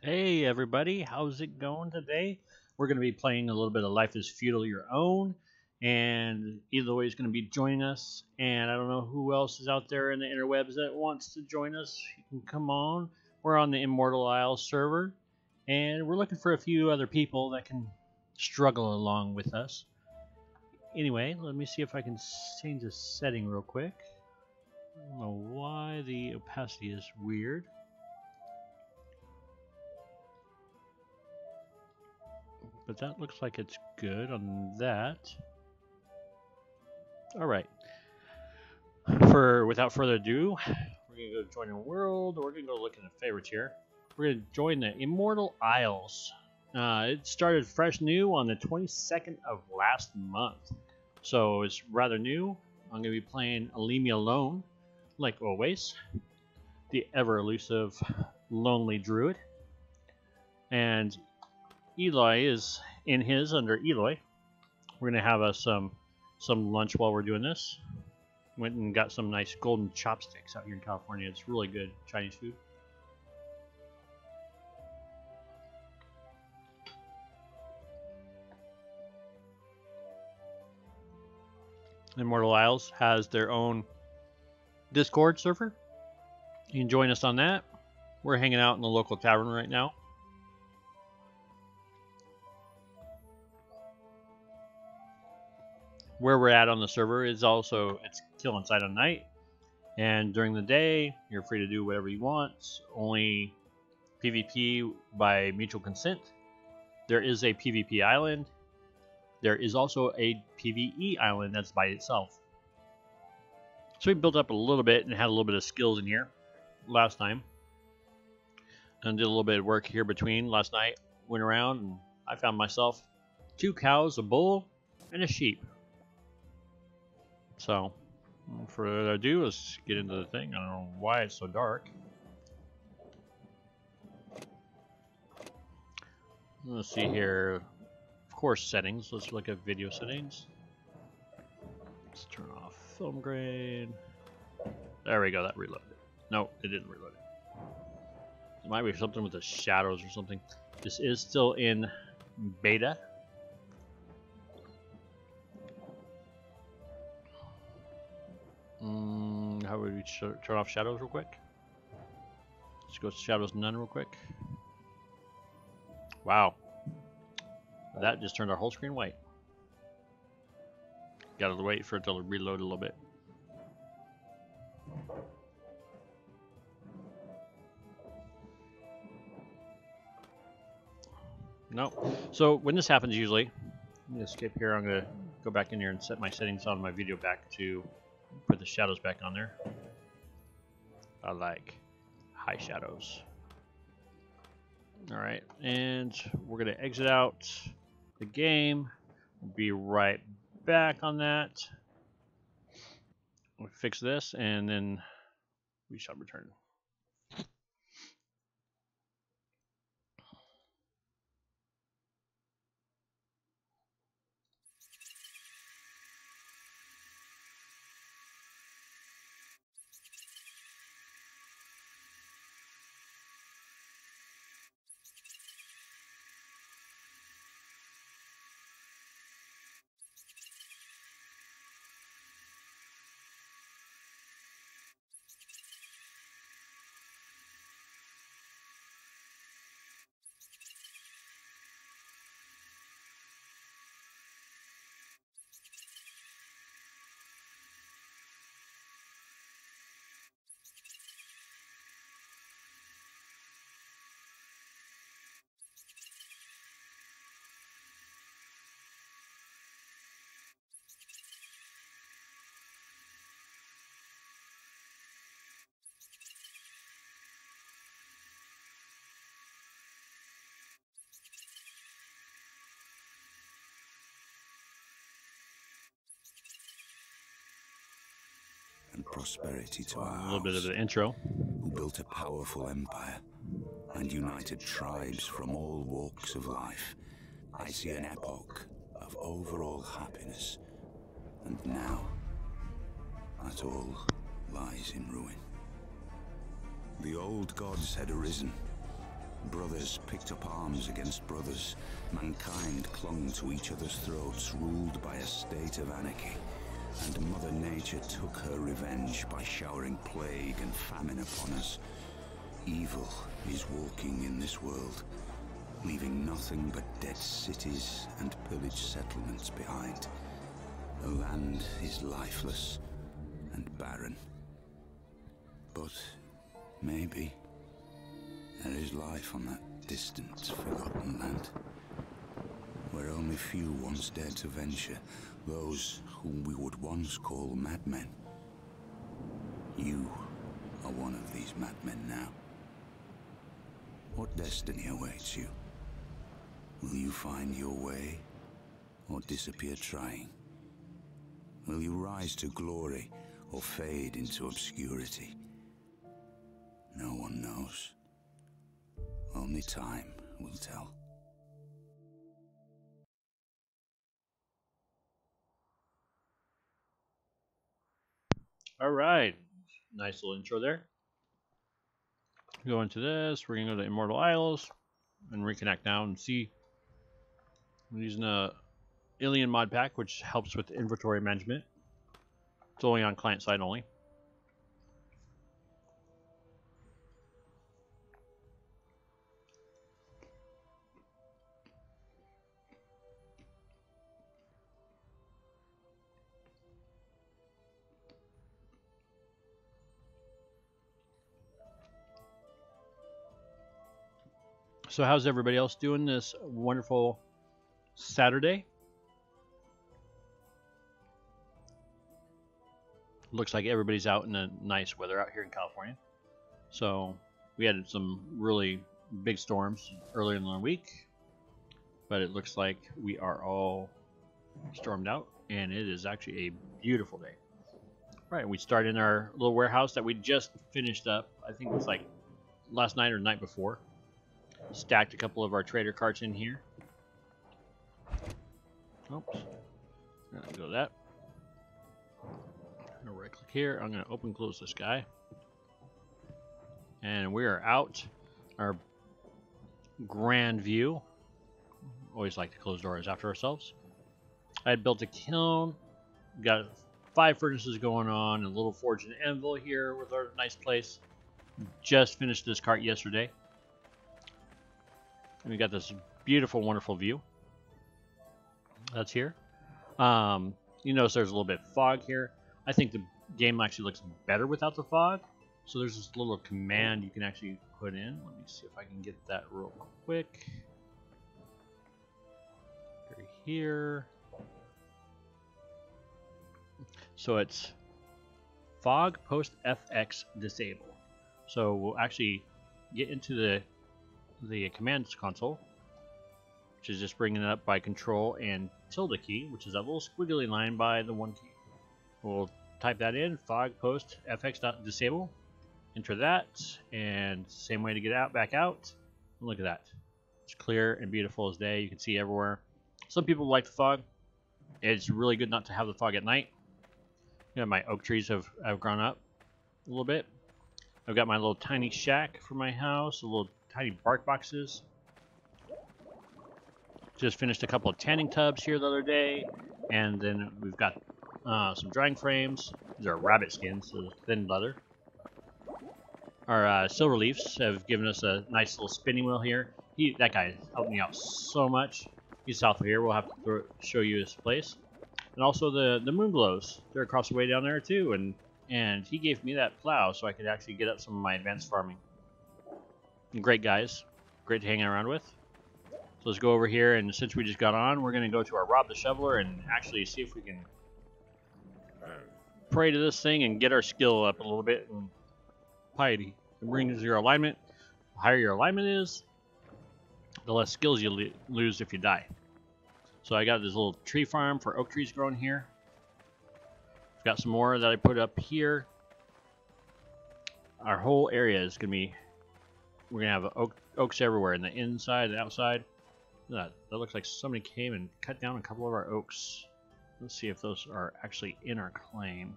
Hey everybody, how's it going today? We're going to be playing a little bit of Life is Feudal Your Own, and Eloy is going to be joining us, and I don't know who else is out there in the interwebs that wants to join us. You can come on. We're on the Immortal Isles server, and we're looking for a few other people that can struggle along with us. Anyway, let me see if I can change the setting real quick. I don't know why the opacity is weird. But that looks like it's good on that. All right. Without further ado, we're gonna go join a world. We're gonna go look at the favorites here. We're gonna join the Immortal Isles. It started fresh new on the 22nd of last month, so it's rather new. I'm gonna be playing Alimi alone, like always, the ever elusive lonely druid, and Eloy is in his under Eloy. We're gonna have us some lunch while we're doing this. Went and got some nice golden chopsticks out here in California. It's really good Chinese food. Immortal Isles has their own Discord server. You can join us on that. We're hanging out in the local tavern right now. Where we're at on the server is it's kill inside on night, and during the day you're free to do whatever you want. Only PvP by mutual consent. There is a PvP island. There is also a PvE island that's by itself. So we built up a little bit and had a little bit of skills in here last time, and did a little bit of work here between last night. Went around and I found myself 2 cows, a bull, and a sheep. So, without further ado, let's get into the thing. I don't know why it's so dark. Let's see here. Of course, settings. Let's look at video settings. Let's turn off film grain. There we go. That reloaded. No, it didn't reload it. It might be something with the shadows or something. This is still in beta. How would we turn off shadows real quick? Let's go to shadows none real quick. Wow. That just turned our whole screen white. Gotta wait for it to reload a little bit. No. So when this happens usually, I'm gonna skip here. I'm gonna go back in here and set my settings on my video back to put the shadows back on there. I like high shadows. Alright, and we're going to exit out the game. We'll be right back on that. We'll fix this and then we shall return. And prosperity to our A little bit of the intro. who built a powerful empire and united tribes from all walks of life. I see an epoch of overall happiness, and now that all lies in ruin. The old gods had arisen, Brothers picked up arms against brothers. Mankind clung to each other's throats, ruled by a state of anarchy. And Mother Nature took her revenge by showering plague and famine upon us. Evil is walking in this world, leaving nothing but dead cities and pillaged settlements behind. The land is lifeless and barren. But maybe there is life on that distant, forgotten land, where only few once dared to venture, those whom we would once call madmen. You are one of these madmen now. What destiny awaits you? Will you find your way, or disappear trying? Will you rise to glory, or fade into obscurity? No one knows. Only time will tell. All right, nice little intro there. Go into this. We're gonna go to Immortal Isles and reconnect now and see. I'm using a Alien mod pack, which helps with inventory management. It's only on client side only. So how's everybody else doing this wonderful Saturday? Looks like everybody's out in the nice weather out here in California. So we had some really big storms earlier in the week, but it looks like we are all stormed out, and it is actually a beautiful day. Right, we started in our little warehouse that we just finished up. I think it was like last night or the night before. Stacked a couple of our trader carts in here. Oops. I'm gonna go to that. I'm gonna right click here. I'm gonna open close this guy. And we are out. Our grand view. Always like to close doors after ourselves. I had built a kiln. Got 5 furnaces going on. A little forge and anvil here with our nice place. Just finished this cart yesterday. And we got this beautiful, wonderful view. That's here. You notice there's a little bit of fog here. I think the game actually looks better without the fog. So there's this little command you can actually put in. Let me see if I can get that real quick. Right here. So it's fog post FX disable. So we'll actually get into the commands console, which is just bringing it up by control and tilde key, which is that little squiggly line by the 1 key. We'll type that in, fog post fx.disable, enter that, and same way to get out, back out. And look at that. It's clear and beautiful as day. You can see everywhere. Some people like the fog. It's really good not to have the fog at night. You know, my oak trees have grown up a little bit. I've got my little tiny shack for my house, a little tiny bark boxes. Just finished a couple of tanning tubs here the other day, and then we've got some drying frames. These are rabbit skins, so thin leather. Our silver leafs have given us a nice little spinning wheel here. That guy helped me out so much. He's south of here. We'll have to show you his place. And also the moon glows. They're across the way down there too, and he gave me that plow so I could actually get up some of my advanced farming. Great guys, great to hang around with. So let's go over here, and since we just got on, we're going to go to our Rob the Shoveler and actually see if we can pray to this thing and get our skill up a little bit. And piety. It brings your alignment. The higher your alignment is, the less skills you lose if you die. So I got this little tree farm for oak trees growing here. I've got some more that I put up here. Our whole area is going to be, we're going to have oaks everywhere, in the inside and outside. That looks like somebody came and cut down a couple of our oaks. Let's see if those are actually in our claim.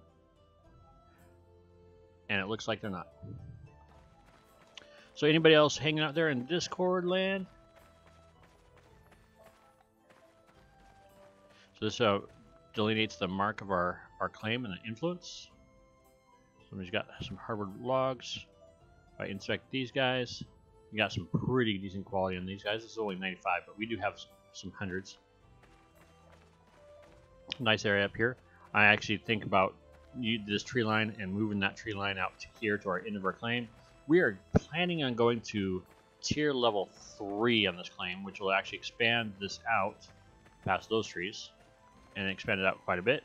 And it looks like they're not. So anybody else hanging out there in Discord land? So this delineates the mark of our claim and the influence. Somebody's got some hardwood logs. If I inspect these guys, we got some pretty decent quality on these guys. This is only 95, but we do have some hundreds. Nice area up here. I actually think about this tree line and moving that tree line out to here to our end of our claim. We are planning on going to tier level 3 on this claim, which will actually expand this out past those trees and expand it out quite a bit.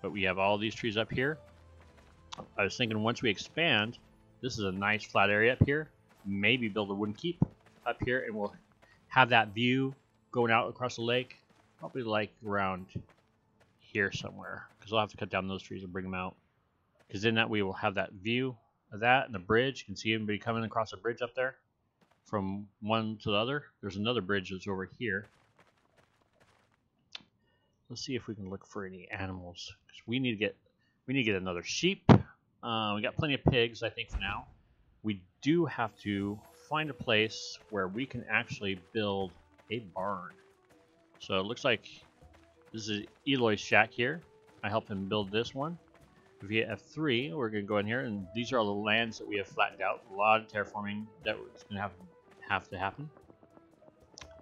But we have all these trees up here. I was thinking once we expand, this is a nice flat area up here. Maybe build a wooden keep up here, and we'll have that view going out across the lake. Probably like around here somewhere, because I'll have to cut down those trees and bring them out. Because in that we will have that view of that and the bridge. You can see anybody coming across the bridge up there from one to the other. There's another bridge that's over here. Let's see if we can look for any animals, because we need to get another sheep. We got plenty of pigs, I think, for now. We do have to find a place where we can actually build a barn. So it looks like this is Eloy's shack here. I helped him build this one. If you hit F3, we're going to go in here, and these are all the lands that we have flattened out. A lot of terraforming that is going to have to happen.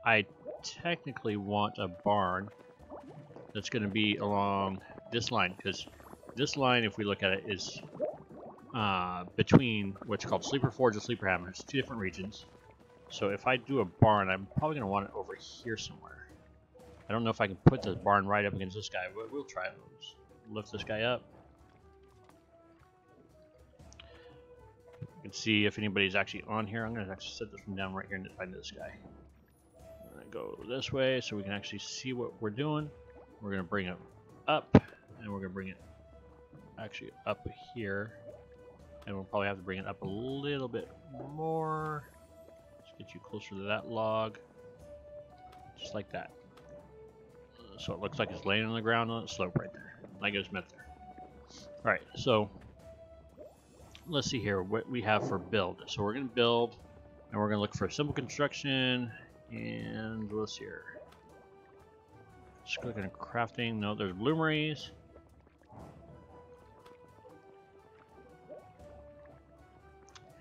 I technically want a barn that's going to be along this line, because this line, if we look at it, is between what's called Sleeper Forge and Sleeper Haven. There's 2 different regions. So if I do a barn, I'm probably going to want it over here somewhere. I don't know if I can put the barn right up against this guy, but we'll try it. Let's lift this guy up. You can see if anybody's actually on here. I'm going to actually set this one down right here and find this guy. I'm going to go this way so we can actually see what we're doing. We're going to bring it up, and we're going to bring it actually up here. And we'll probably have to bring it up a little bit more. Let's get you closer to that log. Just like that. So it looks like it's laying on the ground on the slope right there, like it was meant there. Alright, so let's see here what we have for build. So we're going to build, and we're going to look for simple construction, and let's see here. Just clicking on crafting. No, there's bloomeries.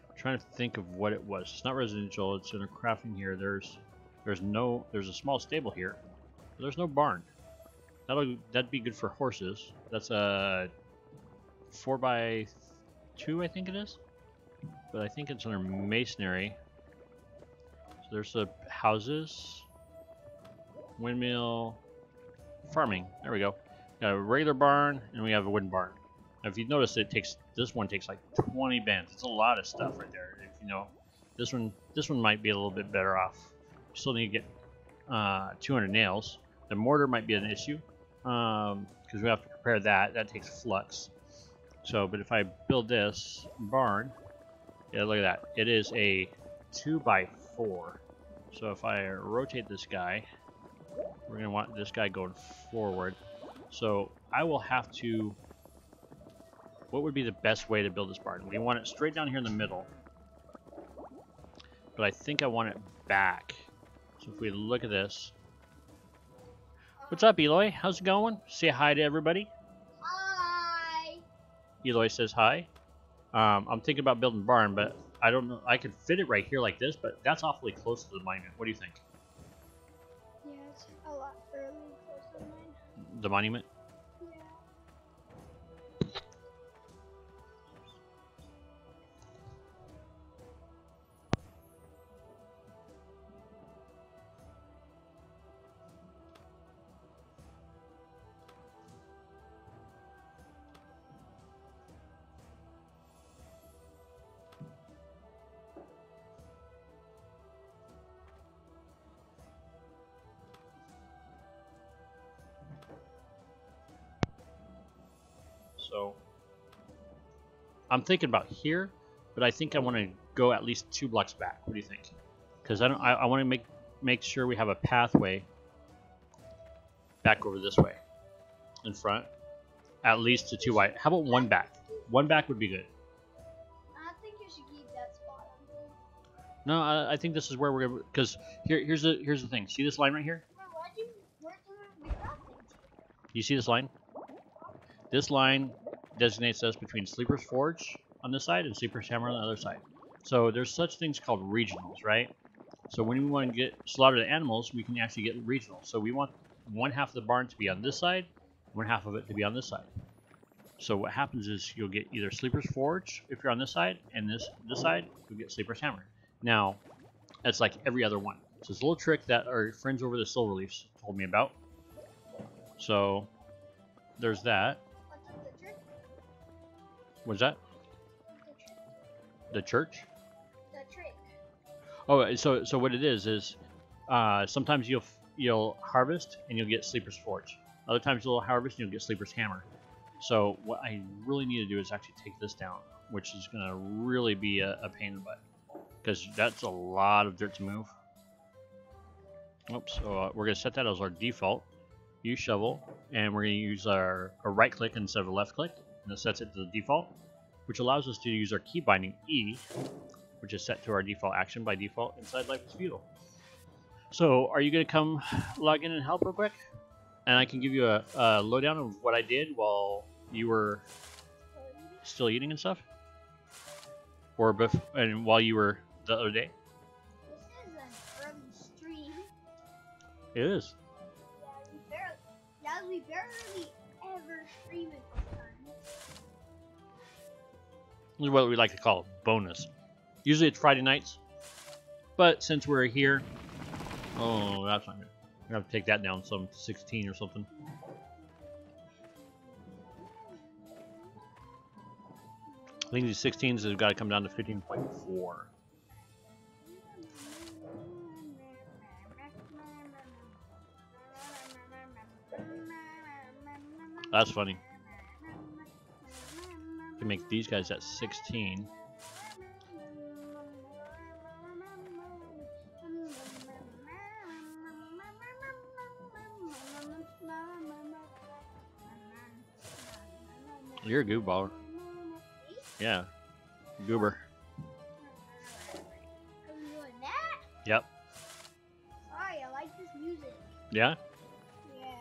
I'm trying to think of what it was. It's not residential. It's in a crafting here. There's a small stable here. There's no barn. That'd be good for horses. That's a 4x2, I think it is. But I think it's under masonry. So there's the houses, windmill, farming. There we go. Got a regular barn, and we have a wooden barn. Now, if you notice, this one takes like 20 bands. It's a lot of stuff right there. If you know, this one might be a little bit better off. You still need to get 200 nails. The mortar might be an issue because we have to prepare that. That takes flux. So, but if I build this barn, yeah, look at that. It is a 2x4. So if I rotate this guy, we're gonna want this guy going forward. So I will have to. What would be the best way to build this barn? We want it straight down here in the middle, but I think I want it back. So if we look at this. What's up, Eloy? How's it going? Say hi to everybody. Hi. Eloy says hi. I'm thinking about building a barn, but I don't know. I could fit it right here like this, but that's awfully close to the monument. What do you think? Yeah, it's a lot further close than mine. The monument? Yeah. So I'm thinking about here, but I think I want to go at least 2 blocks back. What do you think? Because I want to make sure we have a pathway back over this way in front, at least to 2 wide. How about 1 back? 1 back would be good. I think you should keep that spot. No, I think this is where we're gonna. Because here's the thing. See this line right here? You see this line? This line designates us between Sleeper's Forge on this side and Sleeper's Hammer on the other side. So there's such things called regionals, right? So when we want to get slaughter the animals, we can actually get regional. So we want one half of the barn to be on this side, one half of it to be on this side. So what happens is you'll get either Sleeper's Forge if you're on this side, and this side you'll get Sleeper's Hammer. Now, that's like every other one. So it's a little trick that our friends over the Silverleafs told me about. So there's that. What's that? The church? The trick. Oh, so what it is sometimes you'll harvest and you'll get Sleeper's Forge. Other times you'll harvest and you'll get Sleeper's Hammer. So what I really need to do is actually take this down, which is going to really be a pain in the butt, because that's a lot of dirt to move. Oops, so we're going to set that as our default. Use shovel, and we're going to use our right click instead of a left click, and it sets it to the default, which allows us to use our key binding E, which is set to our default action by default inside Life is Feudal. So are you going to come log in and help real quick? And I can give you a lowdown of what I did while you were still eating and stuff? Or and while you were the other day? This is an early stream. It is. Yeah, we barely ever stream at this time. This is what we like to call a bonus. Usually it's Friday nights, but since we're here, oh, that's not good. I'm gonna have to take that down some 16 or something. I think these 16s have got to come down to 15.4. That's funny. You can make these guys at 16. You're a goobballer. Yeah. Goober. Are we doing that? Yep. Sorry, I like this music. Yeah? Yeah.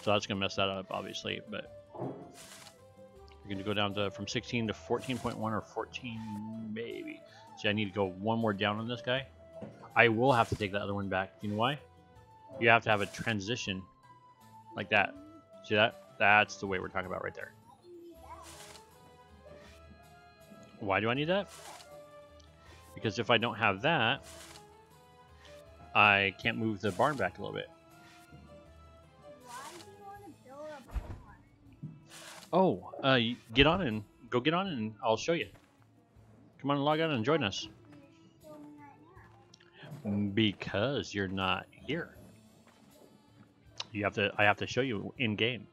So that's going to mess that up, obviously, but we're going to go down to from 16 to 14.1 or 14 maybe. See, I need to go one more down on this guy. I will have to take the other one back. Do you know why? You have to have a transition like that. See that? That's the way we're talking about right there. Why do I need that? Because if I don't have that, I can't move the barn back a little bit. Why do you want to build a barn? Oh, get on and I'll show you. Come on and log on and join us. You're showing right now. Because you're not here. I have to show you in game.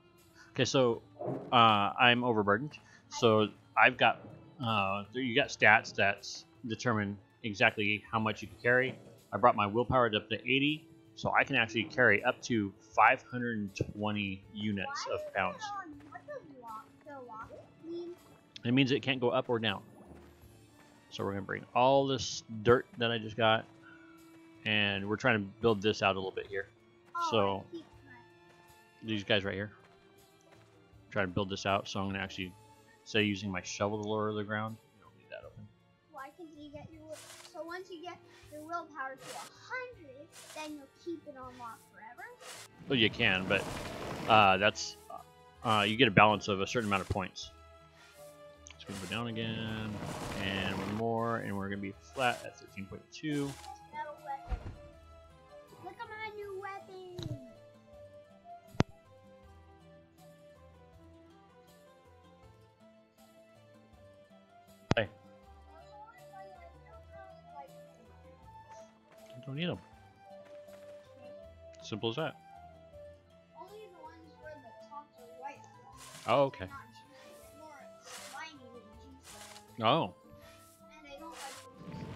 Okay, so I'm overburdened. So I've got you got stats that determine exactly how much you can carry. I brought my willpower up to 80, so I can actually carry up to 520 units of pounds. What does the lock mean? It means it can't go up or down. So we're gonna bring all this dirt that I just got, and we're trying to build this out a little bit here. Oh, So I keep these guys right here, try to build this out. So I'm gonna actually, instead of using my shovel to lower the ground, you don't need that open. Why can you get your so once you get your willpower to 100, then you'll keep it on lock forever? Well, you can, but that's you get a balance of a certain amount of points. It's gonna go down again, and one more, and we're gonna be flat at 13.2. Metal weapon. Look at my new weapon. Hey, don't need them. Simple as that. Only the ones where the tops are white. Oh, okay. Not juicy. They're more slimy than juicy. Oh. And I don't like the juicy.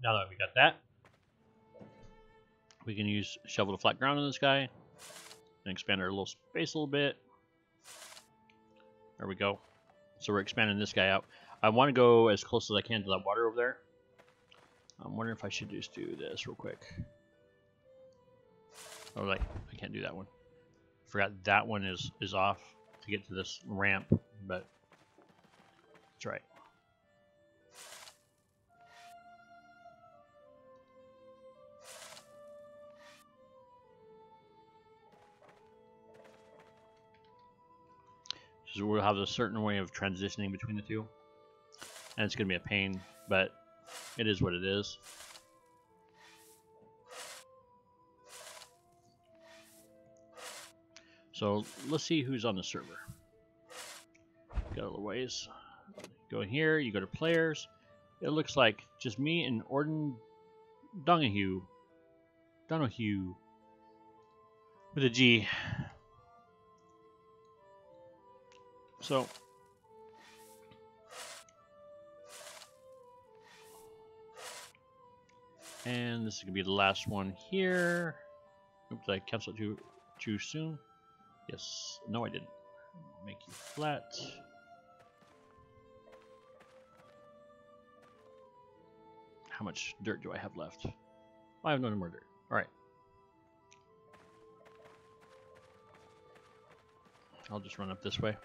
now that we got that, we can use shovel to flat ground on this guy and expand our little space a little bit. There we go. So we're expanding this guy out. I want to go as close as I can to that water over there. I'm wondering if I should just do this real quick. Oh, like, I can't do that one. Forgot that one is off to get to this ramp, but that's right. So we'll have a certain way of transitioning between the two, and it's going to be a pain, but it is what it is. So let's see who's on the server. Got a little ways. Go in here, you go to players. It looks like just me and Orden Donahue with a G. So and this is gonna be the last one here. Oops, I canceled too soon. Yes, no I didn't. Make you flat. How much dirt do I have left? I have no more dirt. Alright. I'll just run up this way.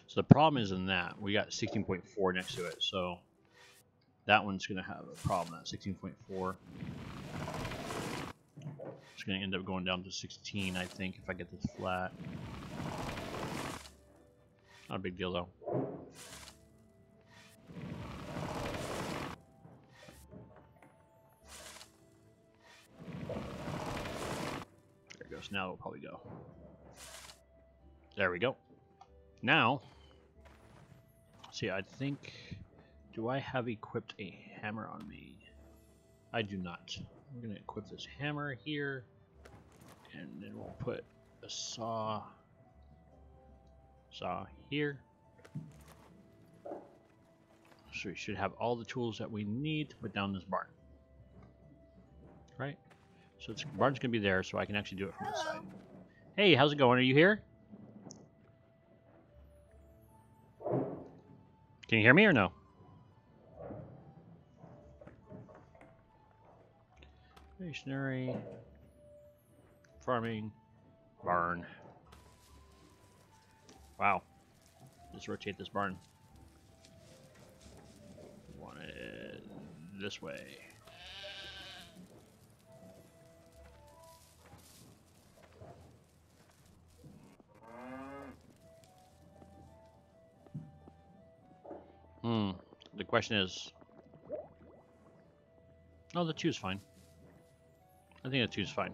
So the problem is in that we got 16.4 next to it, so that one's going to have a problem at 16.4. It's going to end up going down to 16, I think, if I get this flat. Not a big deal, though. There it goes. Now it'll probably go. There we go. Now, see, I think, do I have equipped a hammer on me? I do not. I'm going to equip this hammer here, and then we'll put a saw here. So we should have all the tools that we need to put down this barn. Right? So the barn's going to be there, so I can actually do it from this side. Hey, how's it going? Are you here? Can you hear me or no? Stationary, farming, barn. Wow. Let's rotate this barn. Want it this way. The question is... Oh, the 2 is fine. I think the 2 is fine.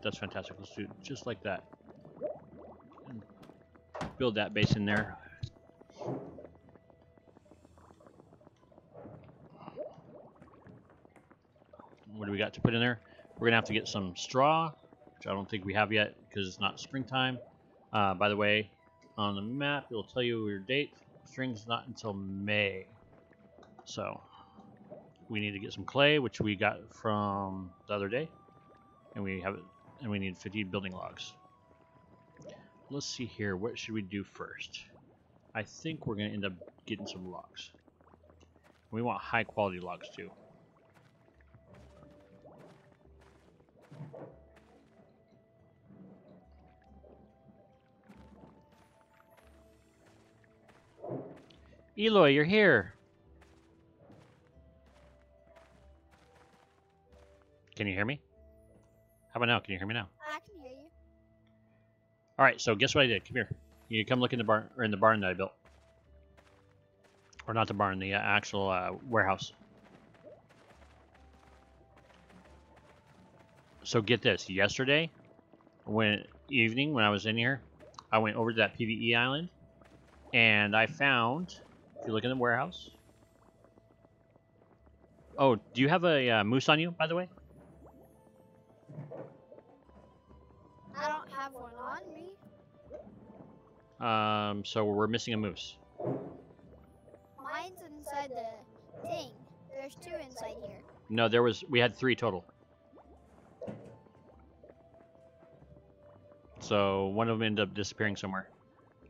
That's fantastic. Let's do it just like that. And build that base in there. What do we got to put in there? We're going to have to get some straw, which I don't think we have yet because it's not springtime. By the way, on the map, it'll tell you your date. Spring's not until May. So, we need to get some clay, which we got from the other day. And we have it, and we need 50 building logs. Let's see here, what should we do first? I think we're going to end up getting some logs. We want high quality logs too. Eloy, you're here. Can you hear me? How about now? Can you hear me now? I can hear you. All right. So guess what I did? Come here. You come look in the barn, or in the barn that I built, or not the barn, the actual warehouse. So get this. Yesterday, when I was in here, I went over to that PvE island, and I found. If you look in the warehouse, Oh, do you have a moose on you, by the way? I don't have one on me. So we're missing a moose. Mine's inside the thing. There's 2 inside here. No, we had 3 total. So one of them ended up disappearing somewhere.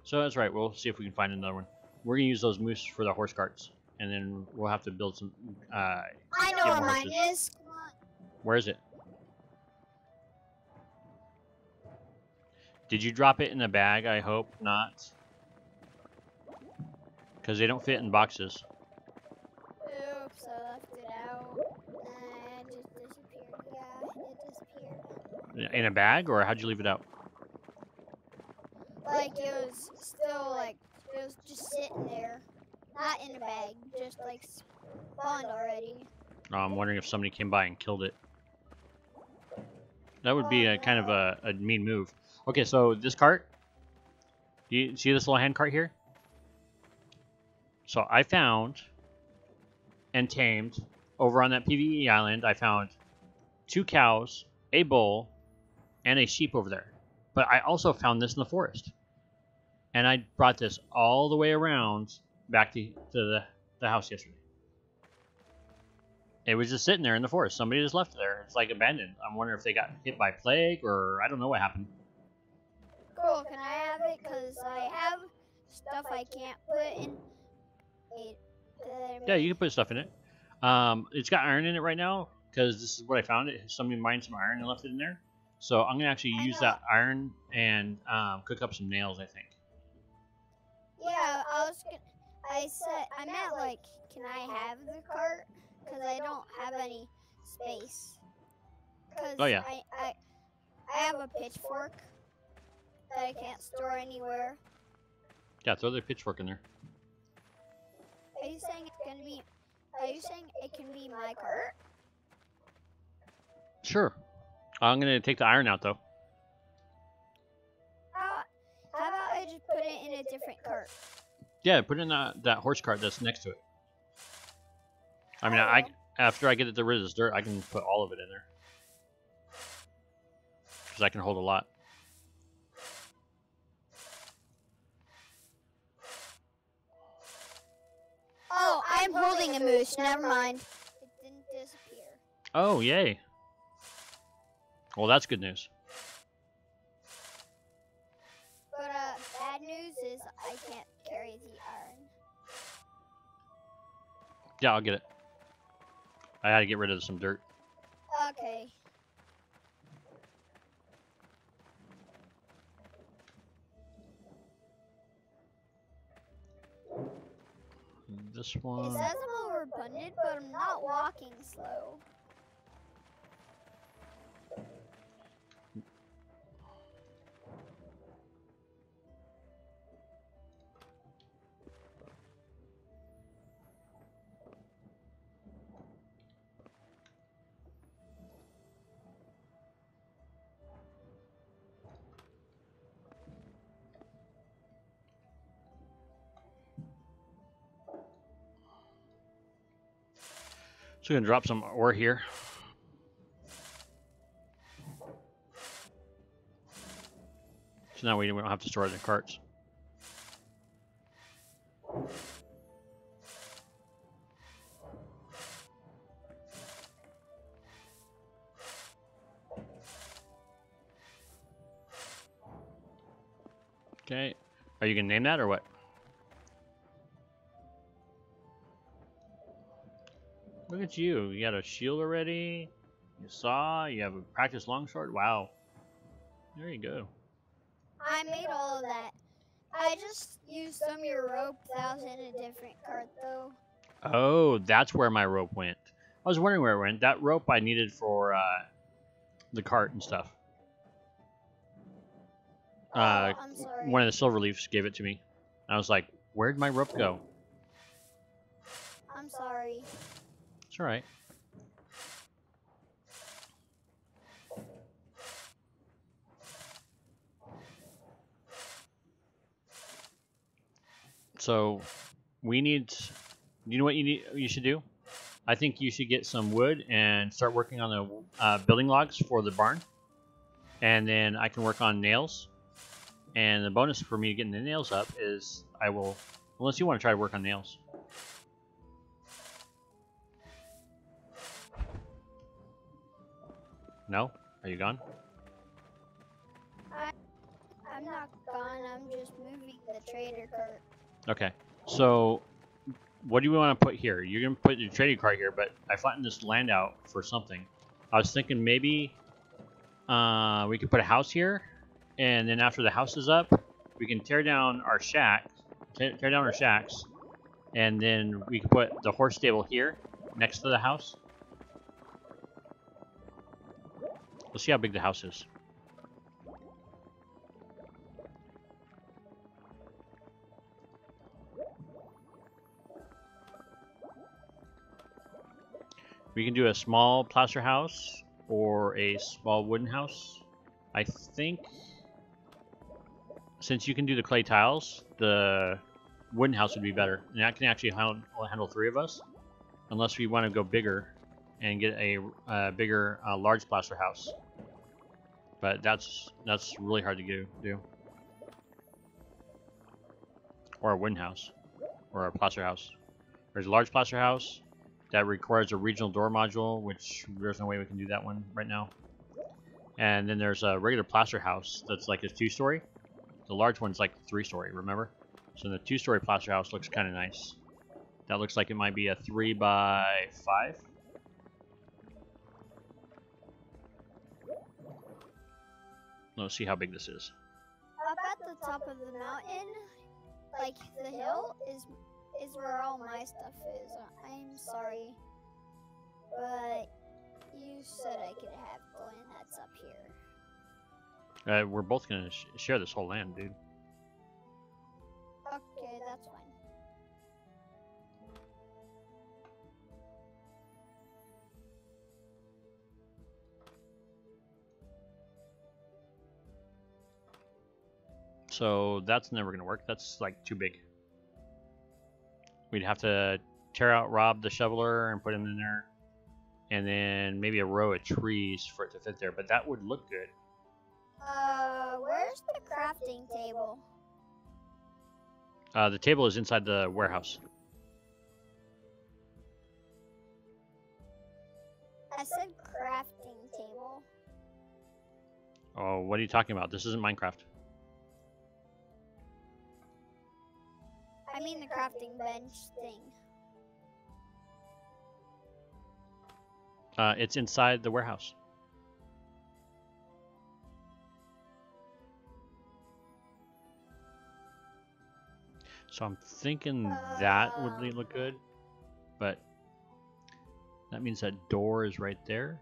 So that's right. We'll see if we can find another one. We're gonna use those moose for the horse carts, and then we'll have to build some. I know where mine is. Come on. Where is it? Did you drop it in a bag? I hope not. Because they don't fit in boxes. Oops, I left it out. And it just disappeared. Yeah, it disappeared. In a bag, or how'd you leave it out? Like, it was still, like, it was just sitting there. Not in a bag, just, like, spawned already. I'm wondering if somebody came by and killed it. That would be a kind of a mean move. Okay, so this cart, do you see this little hand cart here? So I found and tamed over on that PvE island. I found 2 cows, a bull, and a sheep over there. But I also found this in the forest, and I brought this all the way around back to the house yesterday. It was just sitting there in the forest. Somebody just left it there. It's like abandoned. I'm wondering if they got hit by plague, or I don't know what happened. Cool, can I have it? Because I have stuff I can't put in it. Yeah, you can put stuff in it. It's got iron in it right now, because this is what I found. Somebody mined some iron and left it in there. So I'm going to actually use that iron and cook up some nails, I think. Yeah, I meant, like, can I have the cart? Because I don't have any space. Oh, yeah. I have a pitchfork that I can't store anywhere. Yeah, throw the pitchfork in there. Are you saying it can be my cart? Sure. I'm going to take the iron out, though. How about I just put it in a different cart? Yeah, put it in that horse cart that's next to it. I mean, after I get rid of this dirt, I can put all of it in there. Because I can hold a lot. Oh, I'm holding a moose. Never mind. It didn't disappear. Oh, yay. Well, that's good news. But bad news is I can't carry the iron. Yeah, I'll get it. I had to get rid of some dirt. Okay. This It one. says I'm overabundant, but I'm not walking slow. So we're going to drop some ore here. So now we don't have to store it in the carts. Okay. Are you going to name that or what? Look at you. You got a shield already. You saw. You have a practice longsword. Wow. There you go. I made all of that. I just used some of your rope that was in a different cart, though. Oh, that's where my rope went. I was wondering where it went. That rope I needed for the cart and stuff. I'm sorry. One of the silver leafs gave it to me. I was like, where'd my rope go? I'm sorry. It's alright. So, we need... You know what you should do? I think you should get some wood and start working on the building logs for the barn. And then I can work on nails. And the bonus for me getting the nails up is I will, unless you want to try to work on nails. No? Are you gone? I'm not gone. I'm just moving the trader cart. Okay. So, what do you want to put here? You're going to put your trading cart here, but I flattened this land out for something. I was thinking maybe we could put a house here, and then after the house is up, we can tear down our shacks, and then we can put the horse stable here next to the house. Let's see how big the house is. We can do a small plaster house or a small wooden house. I think since you can do the clay tiles, the wooden house would be better. And that can actually handle 3 of us. Unless we want to go bigger and get a bigger large plaster house. But that's really hard to do. Or a wooden house. Or a plaster house. There's a large plaster house that requires a regional door module, which there's no way we can do that one right now. And then there's a regular plaster house that's like a 2-story. The large one's like 3-story, remember? So the 2-story plaster house looks kind of nice. That looks like it might be a 3 by 5. Let's see how big this is. Up at the top of the mountain, like the hill, is where all my stuff is. I'm sorry, but you said I could have the land that's up here. We're both gonna share this whole land, dude. Okay, that's fine. So that's never gonna work. That's like too big. We'd have to tear out Rob the shoveler and put him in there. And then maybe a row of trees for it to fit there. But that would look good. Where's the crafting table? The table is inside the warehouse. I said crafting table. Oh, what are you talking about? This isn't Minecraft. I mean the crafting bench thing. It's inside the warehouse. So I'm thinking that would look good, but that means that door is right there.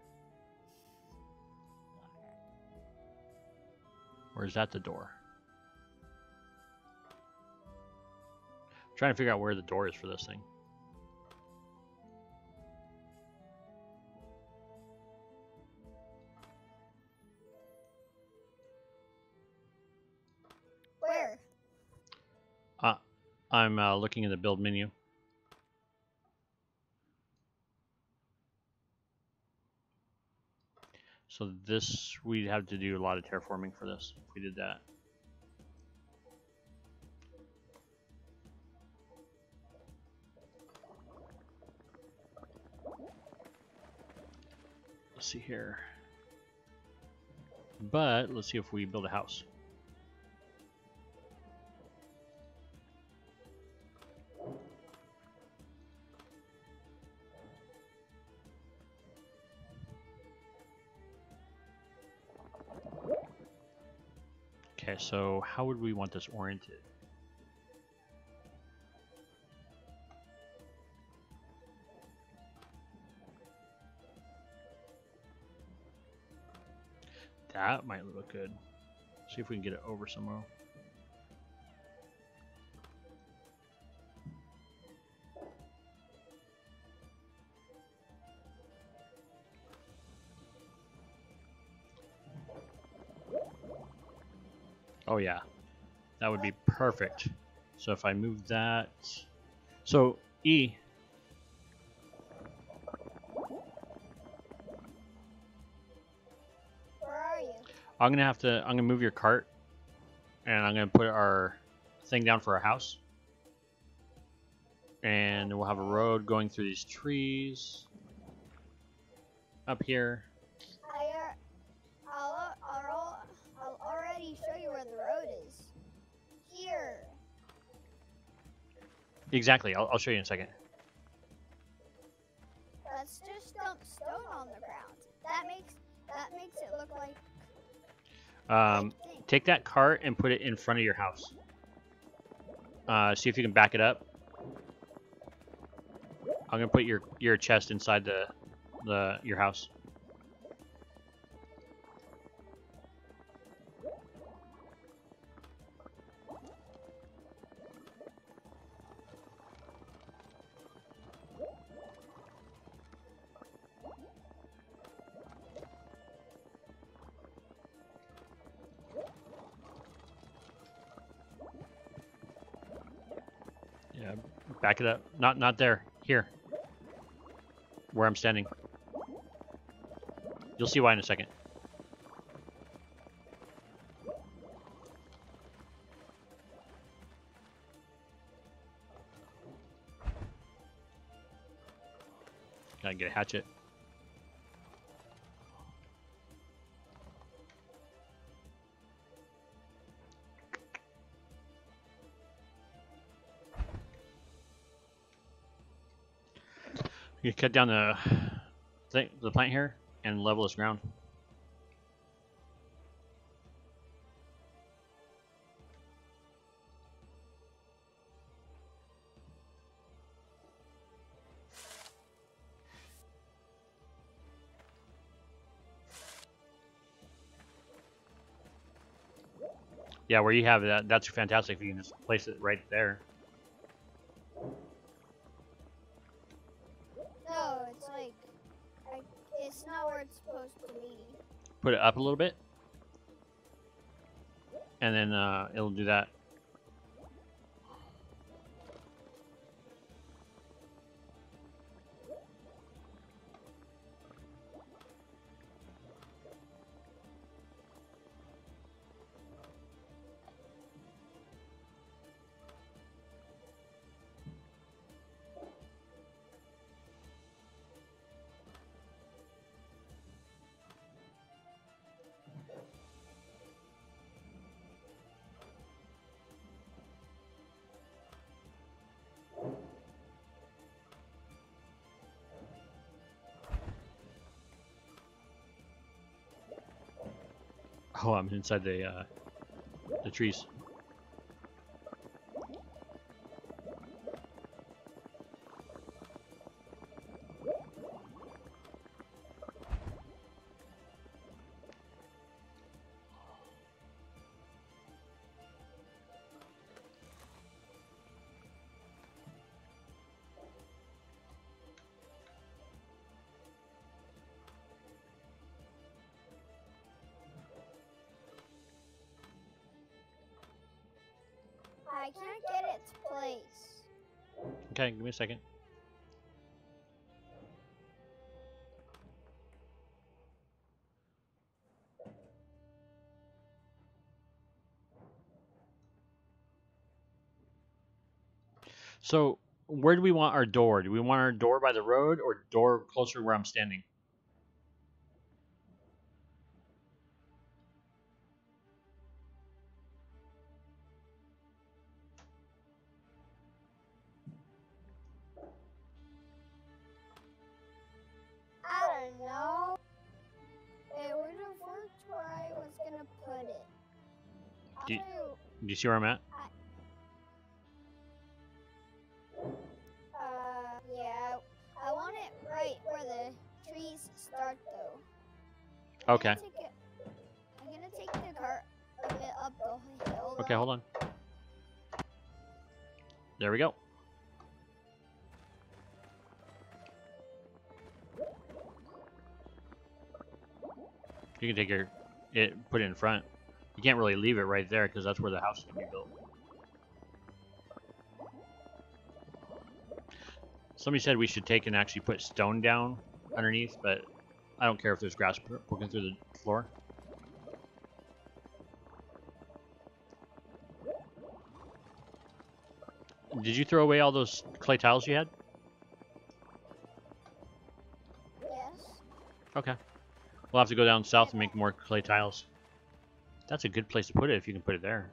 Or is that the door? I'm trying to figure out where the door is for this thing. Where? I'm looking in the build menu. So this, we'd have to do a lot of terraforming for this if we did that. Let's see here. But let's see if we build a house. Okay, so how would we want this oriented? That might look good. See if we can get it over somewhere. Oh yeah, that would be perfect. So if I move that, so E, I'm gonna move your cart, and I'm gonna put our thing down for our house, and we'll have a road going through these trees up here. I'll already show you where the road is. Here. Exactly. I'll show you in a second. Let's just dump stone on the ground. That makes it look like. Take that cart and put it in front of your house. See if you can back it up. I'm gonna put your chest inside your house. Yeah, back it up. Not there. Here. Where I'm standing. You'll see why in a second. Gotta get a hatchet. You cut down the plant here and level this ground. Yeah, where you have that, that's fantastic if you can just place it right there. No, it's like, it's not where it's supposed to be. Put it up a little bit, and then it'll do that. Oh, I'm inside the trees. I can't get it to place. Okay, give me a second. So, where do we want our door? Do we want our door by the road or door closer to where I'm standing? I don't know. It would have worked where I was gonna put it. Do you see where I'm at? Yeah. I want it right where the trees start, though. Okay. I'm gonna take the cart a bit up the hill. Okay, hold on. There we go. You can take put it in front. You can't really leave it right there because that's where the house is going to be built. Somebody said we should take and actually put stone down underneath, but I don't care if there's grass poking through the floor. Did you throw away all those clay tiles you had? Yes. Okay. We'll have to go down south and make more clay tiles. That's a good place to put it if you can put it there.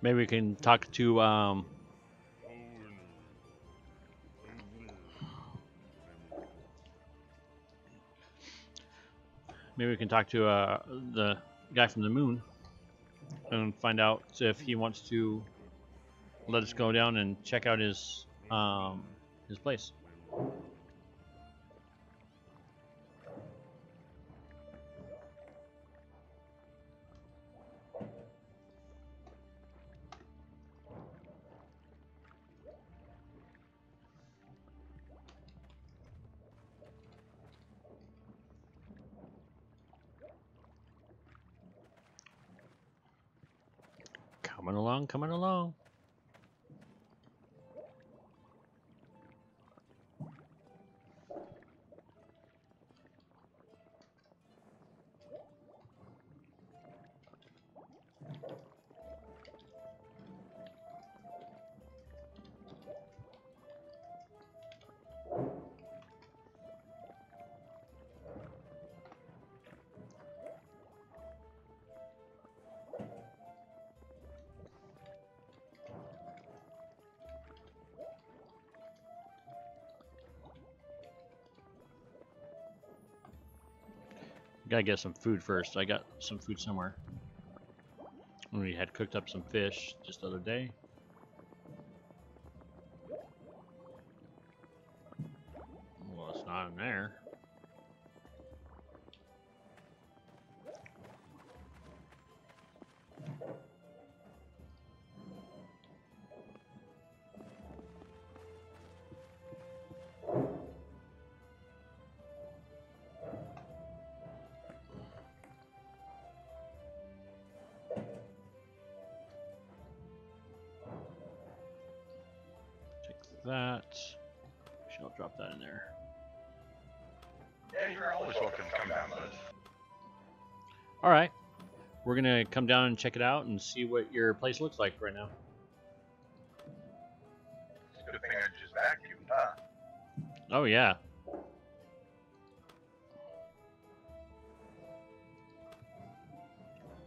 Maybe we can talk to maybe we can talk to the guy from the moon and find out if he wants to let us go down and check out his place. Coming along, coming along. Gotta get some food first. I got some food somewhere. We had cooked up some fish just the other day. Well, it's not in there. That. I'll drop that in there. Yeah, you're always welcome to come down, bud. Alright. We're gonna come down and check it out and see what your place looks like right now. It's a good thing I just vacuumed, huh? Oh yeah.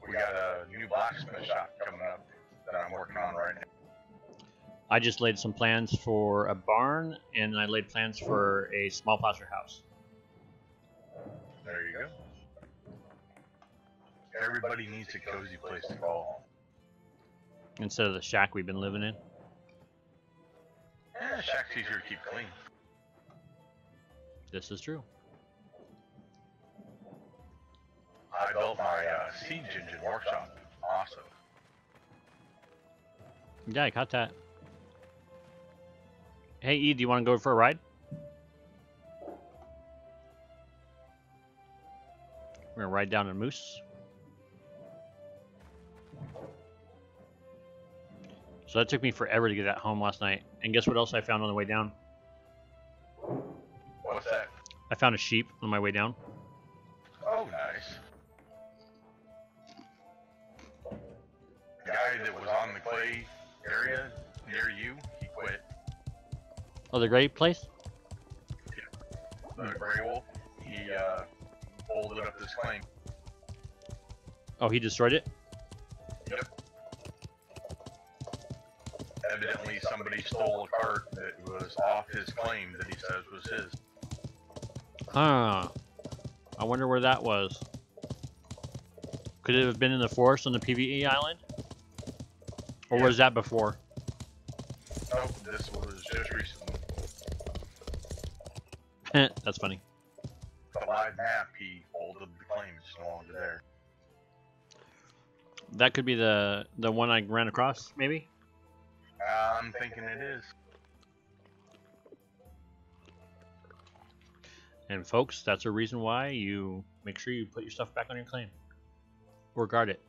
We got a new blacksmith shop coming up that I'm working on right now. I just laid some plans for a barn, and I laid plans for a small plaster house. There you go. Everybody needs a cozy place to call. Instead of the shack we've been living in. Yeah, shack's easier to keep clean. This is true. I built my siege engine workshop. Awesome. Yeah, I caught that. Hey, E, do you want to go for a ride? We're gonna ride down a moose. So that took me forever to get that home last night. And guess what else I found on the way down? What's that? I found a sheep on my way down. Oh, nice. The guy that was on the clay area near you, he quit. Oh, the great place? The gray wolf, he folded up this claim. Oh, he destroyed it? Yep. evidently somebody stole a cart that was off his claim that he says was his. Huh. I wonder where that was. Could it have been in the forest on the PvE island? Or was that before? Nope, this was just recently. That's funny. The live map, he folded the claim, it's no longer there. That could be the one I ran across, maybe? I'm thinking it is. And folks, that's a reason why you make sure you put your stuff back on your claim. Or guard it.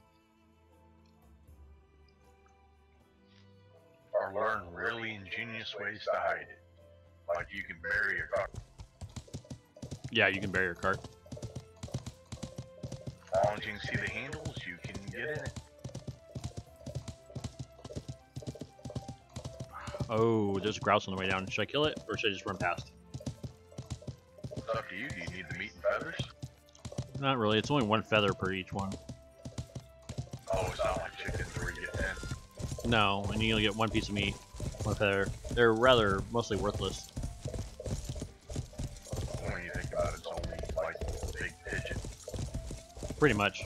Or learn really ingenious ways to hide it. Like you can bury your car. Yeah, you can bury your cart. As long as you can see the handles, you can get in it. Oh, there's a grouse on the way down. Should I kill it, or should I just run past? It's up to you. Do you need the meat and feathers? Not really. It's only one feather per each one. Oh, it's not like chickens where you get 10. No, and you only get one piece of meat, one feather. They're rather mostly worthless. When you think about it, it's only like a big pigeon. Pretty much.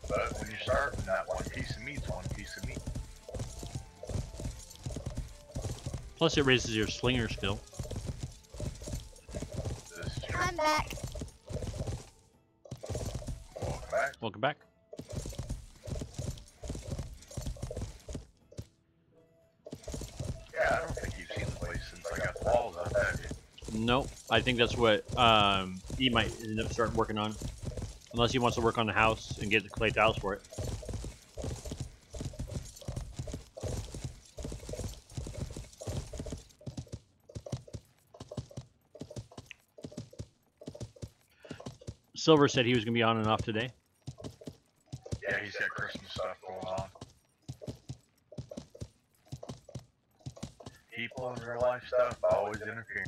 But when you're starving, that one piece of meat's one piece of meat. Plus, it raises your slinger skill. This is true. I'm back. Welcome back. Welcome back. Yeah, I don't think you've seen the place since I got the walls up, have you? Nope. I think that's what he might end up starting working on. Unless he wants to work on the house and get the clay tiles for it. Silver said he was going to be on and off today. Yeah, he's got Christmas stuff going on. People in real life stuff always interfere.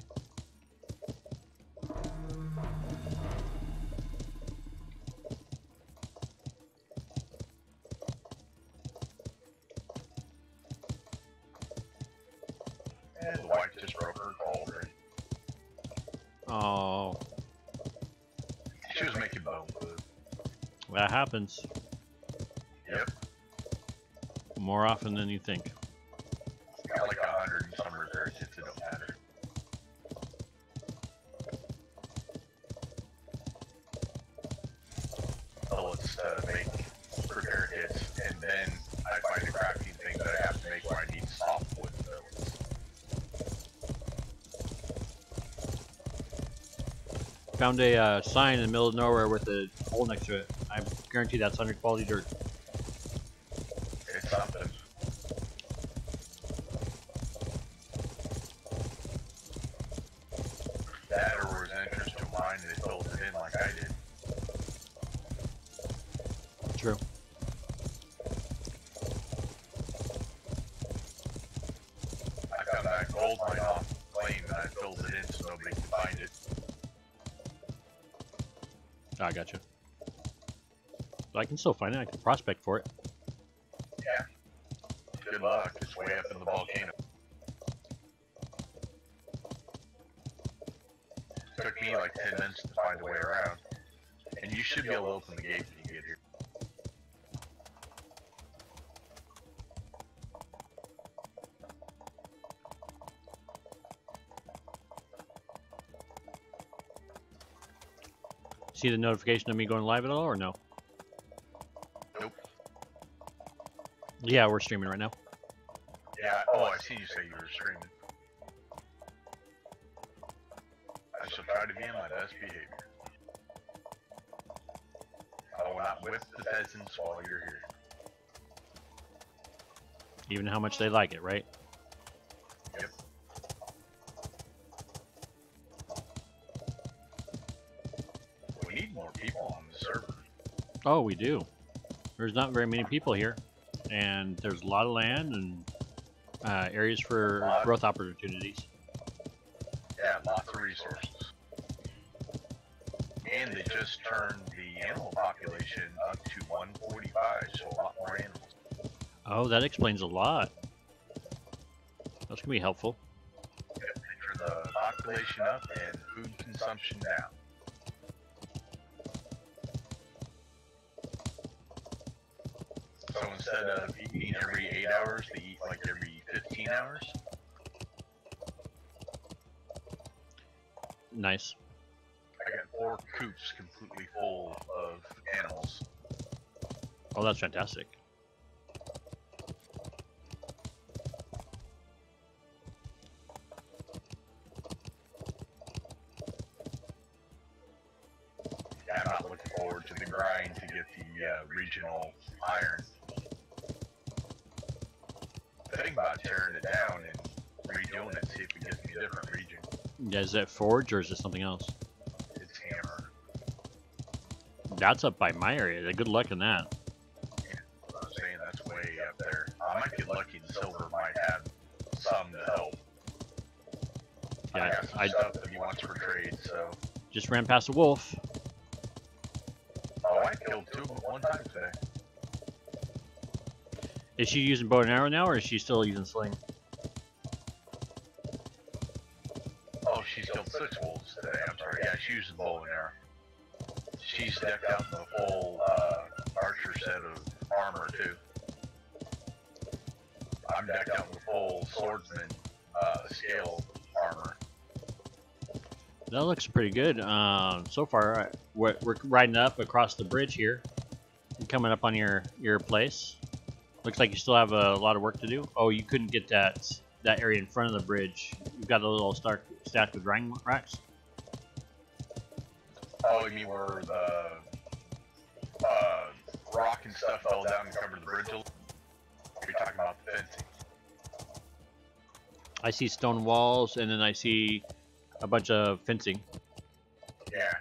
And the wife just broke her cauldron. Oh, She was making bone food. that happens Yep. more often than you think. Got like 100 and some repair kits, it don't matter. So it's to make repair kits, and then I find a crafting thing that I have to make where I need soft wood builds. Found a sign in the middle of nowhere with a hole next to it. I guarantee that's under quality dirt. It's something. That or was an interest of mine and it filled it in like I did. True. I found that gold mine off claim and I filled it in so nobody can find it. Oh, I gotcha. But I can still find it. I can prospect for it. Yeah. Good luck. It's way up in the volcano. Took me like 10 minutes to find a way around. And you should be able to open the gate when you get here. See the notification of me going live at all, or no? Nope. Yeah, we're streaming right now. Yeah, oh, I see you say you were streaming. I shall try to be in my best behavior. I will not whip the peasants while you're here. Even how much they like it, right? Yep. We need more people on the server. Oh, we do. There's not very many people here, and there's a lot of land and areas for growth opportunities. Yeah, lots of resources. And they just turned the the animal population up to 145, so a lot more animals. Oh, that explains a lot. That's gonna be helpful. Picture the population up and food consumption down. So instead of eating every 8 hours, they eat like every 15 hours. Nice. I got 4 coops completely full of animals. Oh, that's fantastic. Yeah, I'm not looking forward to the grind to get the regional iron. Thinking about tearing it down and redoing it, see if we get a different region. Yeah, is that forge or is it something else? It's hammer. That's up by my area. Good luck in that. I'm saying that's way up there. I might get lucky and silver might have some to help. I Yeah, got some stuff that he wants for trade, so. just ran past a wolf. Oh, I killed 2 of them at one time today. Is she using bow and arrow now, or is she still using sling? Oh, she's killed 6 wolves today. I'm sorry. Yeah, she's using bow and arrow. She's decked out in the full archer set of armor too. I'm decked out in the full swordsman scale armor. That looks pretty good. So far, we're riding up across the bridge here, coming up on your place. Looks like you still have a lot of work to do. Oh, you couldn't get that area in front of the bridge. You've got a little stack with drying racks. Oh, you mean where the rock and stuff fell down and covered the bridge? You're talking about the fencing. I see stone walls, and then I see a bunch of fencing. Yeah.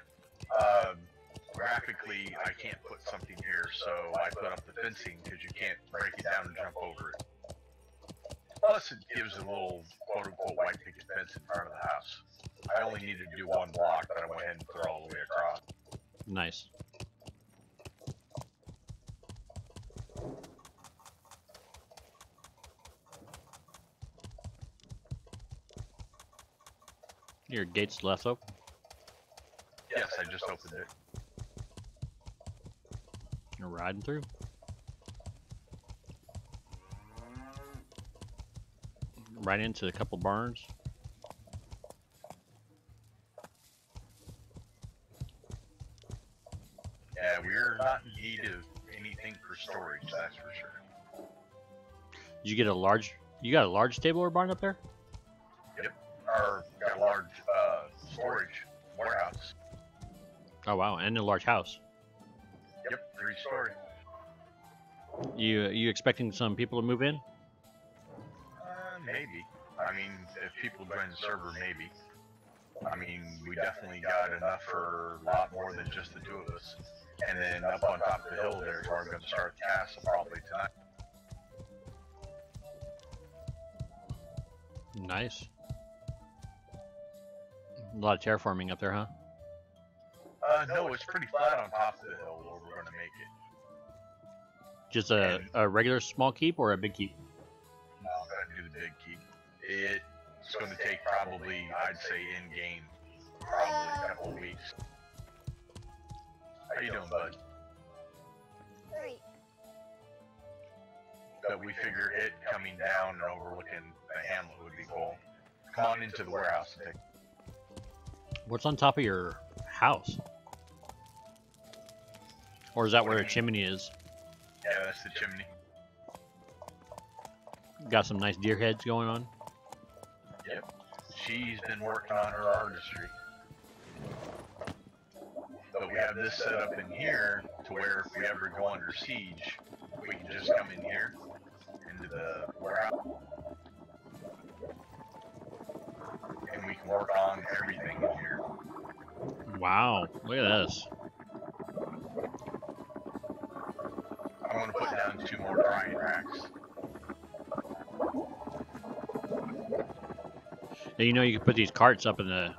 Graphically, I can't put something here, so I put up the fencing because you can't break it down and jump over it. Plus, it gives a little quote-unquote white picket fence in front of the house. I only needed to do 1 block, but I went ahead and put it all the way across. Nice. Your gate's left open. Yes, I just opened it. You're riding through. Right into a couple barns. Yeah, we're not in need of anything for storage, that's for sure. Did you get a large? You got a large stable or barn up there? Yep. Or got a large storage warehouse. Oh wow, and a large house. Yep, 3-story. You expecting some people to move in? Maybe. I mean, if people join the server, maybe. I mean, we definitely got enough for a lot more than just the 2 of us. And then up on top of the hill there's where I'm going to start the castle probably tonight. Nice. A lot of terraforming up there, huh? No, it's pretty flat on top of the hill where we're going to make it. Just a regular small keep or a big keep? No, I'm going to do the big keep. It's going to take probably, I'd say in-game, probably a couple of weeks. How you doing, bud? Great. But we figure it coming down and overlooking the hamlet would be cool. Come on into the warehouse and take. What's on top of your house? Or is that where a chimney is? Yeah, that's the chimney. Got some nice deer heads going on. Yep. She's been working on her artistry. But we have this set up in here to where if we ever go under siege, we can just come in here into the warehouse. And we can work on everything in here. Wow, look at this. I'm going to put down 2 more drying racks. Now, you know you can put these carts up in the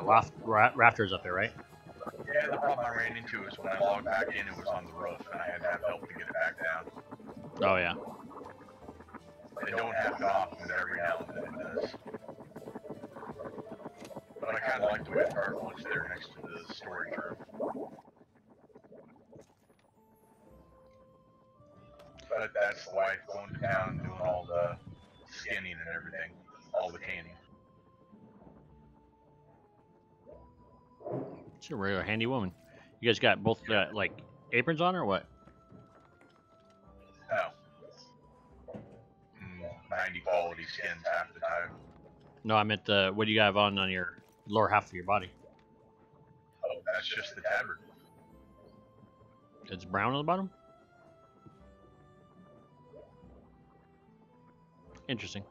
loft rafters up there, right? Yeah, they'll problem I ran into is when I logged back in, it was on the roof, and I had to have help to get it back down. Oh yeah. It don't happen often, but every now and then it does. But I kind of like the way the cart looks there next to the storage room. But that's the wife going to town, doing all the skinning and everything, all the canning. She's a regular handy woman. You guys got both like aprons on or what? No. 90 quality skins half the time. No, I meant what do you have on your lower half of your body? Oh, that's just the tabard. It's brown on the bottom? Interesting.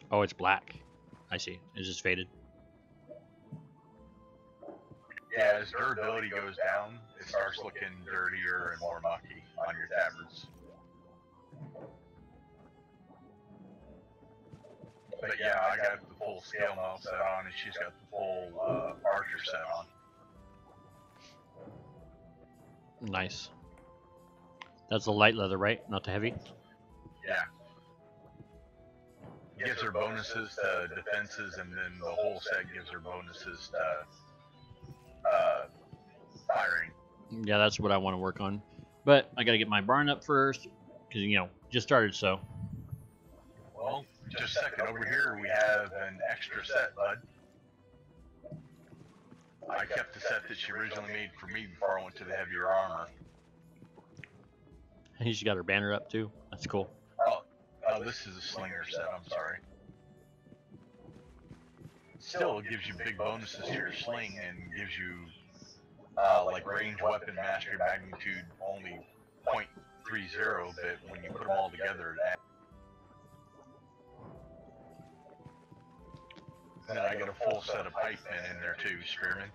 Oh, it's black. I see. It's just faded. Yeah, as durability goes down, it starts looking dirtier and more mucky on your tabards. But yeah, I got the full scale model set on, and she's got the full archer set on. Nice. That's the light leather, right? Not the heavy? Yeah. Gives her bonuses to defenses, and then the whole set gives her bonuses to firing. Yeah, that's what I want to work on. But I got to get my barn up first, because, you know, just started, so. Well, just a second. Over here we have an extra set, bud. I kept the set that she originally made for me before I went to the heavier armor. And she's got her banner up, too. That's cool. Oh, this is a slinger set, I'm sorry. Still, it gives you big bonuses to your sling and gives you, like, range weapon mastery magnitude only 0.30, but when you put them all together, it adds. And then I got a full set of pipe pen in there too, Spearman.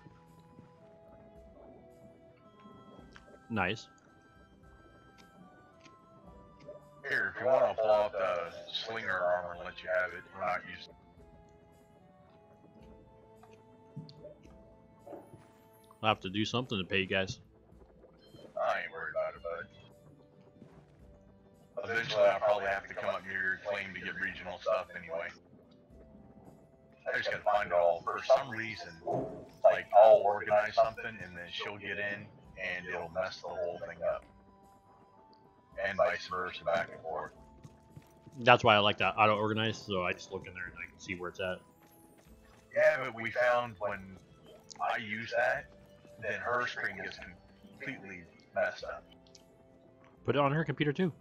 Nice. Here, if you want to pull out the slinger armor and let you have it, we're not using it. I'll have to do something to pay you guys. I ain't worried about it, bud. Eventually, I'll probably have to come up near your claim to get regional stuff anyway. I just gotta find it all. For some reason, like, I'll organize something and then she'll get in and it'll mess the whole thing up. And vice versa, back and forth. That's why I like that auto organize, so I just look in there and I can see where it's at. Yeah, but we found when I use that, then her screen gets completely messed up. Put it on her computer too.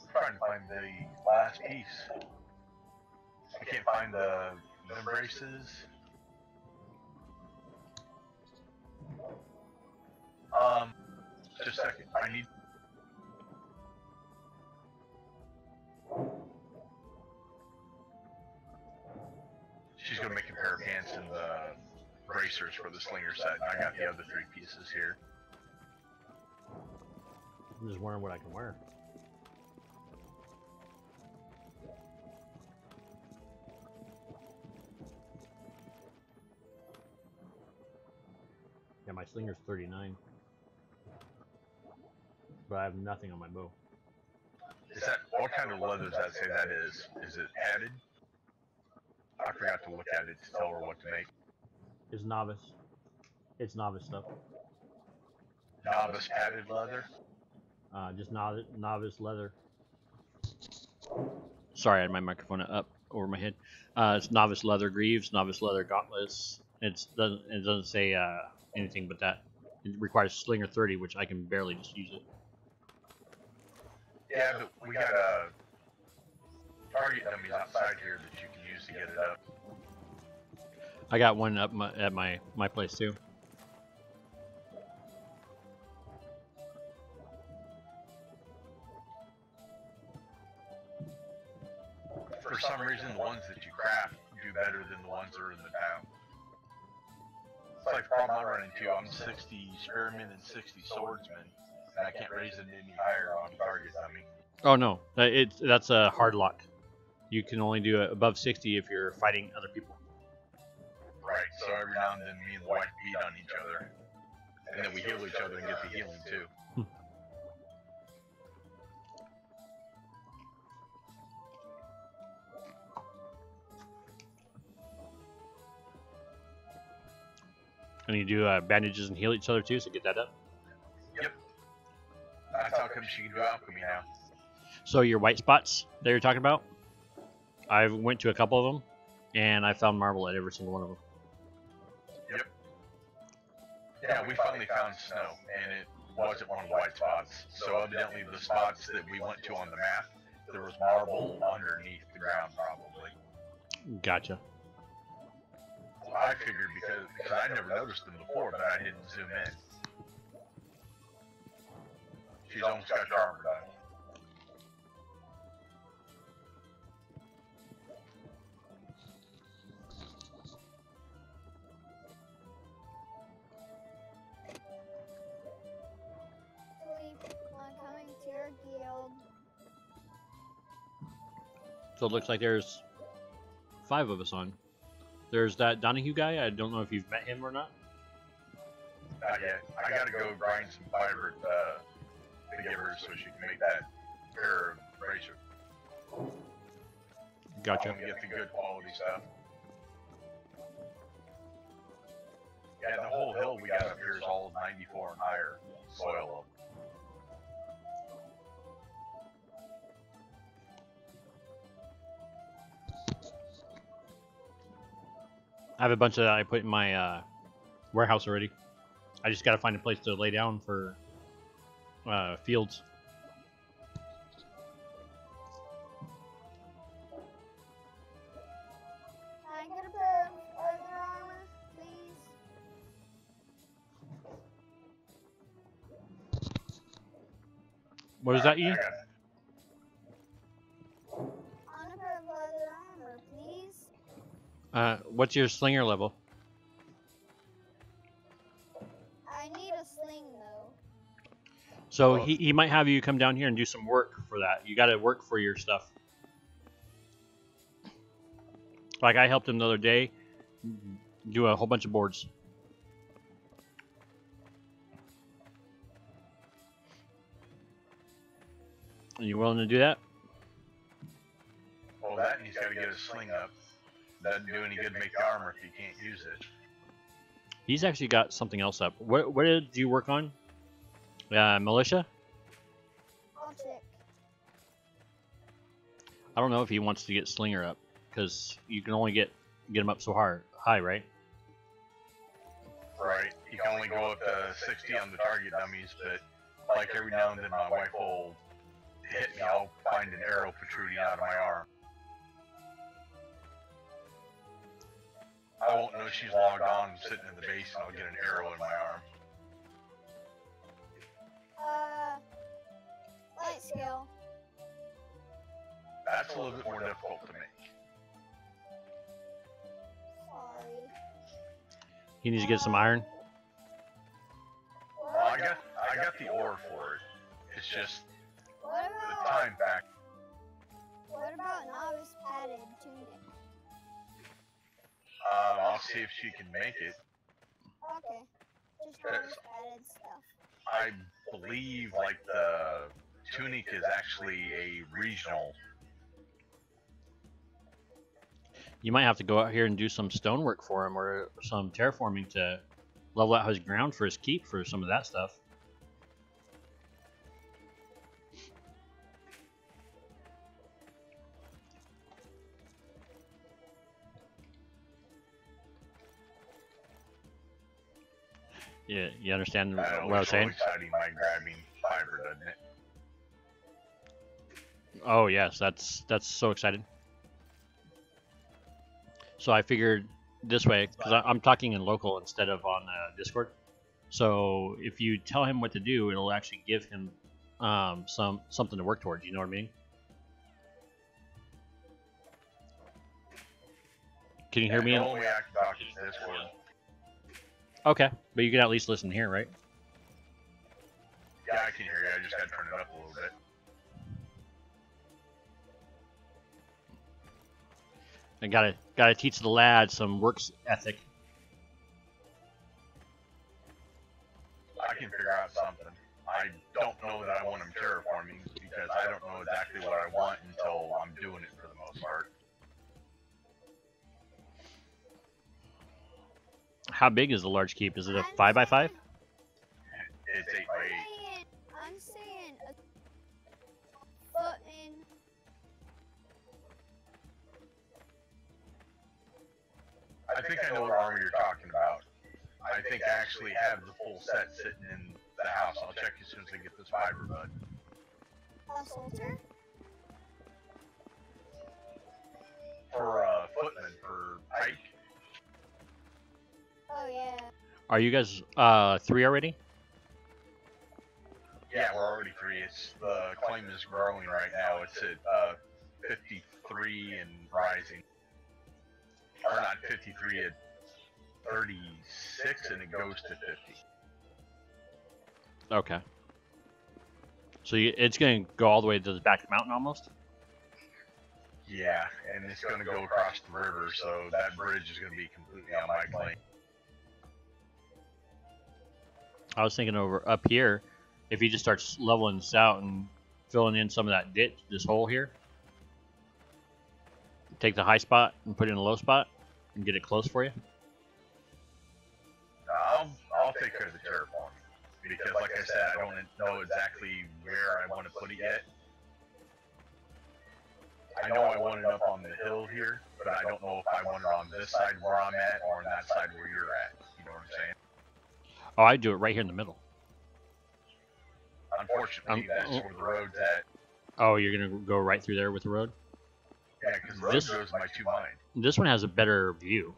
I'm trying to find the last piece. I can't find the braces. Just a second. I need. She's gonna make a pair of pants and the bracers for the slinger set, and I got the other 3 pieces here. I'm just wondering what I can wear. Yeah, my slinger's 39. But I have nothing on my bow. Is that, what kind of leather does that say that is? Is it padded? I forgot to look at it to tell her what to make. It's novice. It's novice stuff. Novice padded leather? Just novice leather. Sorry, I had my microphone up over my head. It's novice leather greaves, novice leather gauntlets. It doesn't say anything but that. It requires Slinger 30, which I can barely just use it. Yeah, but we got target dummies outside here that you can use to get it up. I got one up at my place too. For some reason, the ones that you craft do better than the ones that are in the town. It's like the problem I run into. I'm 60 spearmen and 60 swordsmen, and I can't raise it any higher on target dummy. Oh no, that's a hard lock. You can only do it above 60 if you're fighting other people. Right, so every now and then me and the wife beat on each other. And then we heal each other and get the healing too. And you do bandages and heal each other too, so get that up. Yep. That's how come she can do alchemy now. So your white spots that you're talking about, I went to a couple of them, and I found marble at every single one of them. Yep. Yeah, we finally found snow, and it wasn't one of the white spots. So evidently the spots that we went to on the map, there was marble underneath the ground probably. Gotcha. I figured because I never noticed them before, but I didn't zoom in. She's almost got your armor done. I'm coming to your guild. So it looks like there's 5 of us on. There's that Donahue guy. I don't know if you've met him or not. Not yet. I gotta go grind some fiber to give her so she can make that pair of bracer. Gotcha. And get the good quality stuff. Yeah, the whole hill we got up here is all 94 and higher soil. I have a bunch of that I put in my warehouse already. I just gotta find a place to lay down for fields. Can I get a pair of leather armor, please? What is that, you? I want a pair of leather armor, please. What's your slinger level? I need a sling though. So he might have you come down here and do some work for that. You gotta work for your stuff. Like I helped him the other day do a whole bunch of boards. Are you willing to do that? Well, that and he's got to get his sling up. Doesn't do any good to make the armor if you can't use it. He's actually got something else up. What did you work on? Militia? I'll check. I don't know if he wants to get Slinger up, because you can only get him up so high, right? Right. You can only go up to 60 on the target dummies, but like every now and then my wife will hit me, I'll find an arrow protruding out of my arm. I won't know she's logged on, sitting in the base, and I'll get an arrow in my arm. Light skill. That's a little bit more difficult to make. Sorry. He needs to get some iron. Well, I got the ore for it. It's just What the about time factor. what about novice padded tunic? I'll see if she can make it. Okay. Just novice padded stuff. I believe like the tunic is actually a regional. You might have to go out here and do some stonework for him or some terraforming to level out his ground for his keep for some of that stuff. Yeah, you understand what I was saying? Exciting by grabbing fiber, doesn't it? Oh yes, that's so exciting. So I figured this way, because I'm talking in local instead of on Discord. So if you tell him what to do, it'll actually give him something to work towards. You know what I mean? Can you hear me? The only way I can talk is Discord. Okay, but you can at least listen here, right? Yeah, I can hear you. I just got to turn it up a little bit. I gotta teach the lad some work ethic. I can figure out something. I don't know that I want him terraforming because I don't know exactly what I want until I'm doing it for the most part. How big is the large keep? Is it a 5x5? It's 8x8. I'm saying a foot in. I think I know what armor you're talking about. I think I actually have the full set sitting in the house. I'll check as soon as I get this fiber, bud. A soldier? For footman, for pike. Oh yeah. Are you guys 3 already? Yeah, we're already 3. It's the claim is growing right now. It's at 53 and rising. Or not 53, at 36, and it goes to 50. Okay. So it's gonna go all the way to the back of the mountain almost? Yeah, and it's going to go across the river, so that bridge is going to be completely on my claim. I was thinking over up here, if he just starts leveling this out and filling in some of that ditch, this hole here. Take the high spot and put it in a low spot and get it close for you. I'll take care of the terraform. Because like I said, I don't know exactly where I want to put it yet. I know I want it up on the hill here, but I don't know if I want it on this side where I'm at or on that side where you're at. You know what I'm saying? Oh, I'd do it right here in the middle. Unfortunately, that's where the road's at. Oh, you're gonna go right through there with the road? Yeah, because the road goes my 2 mine. This one has a better view.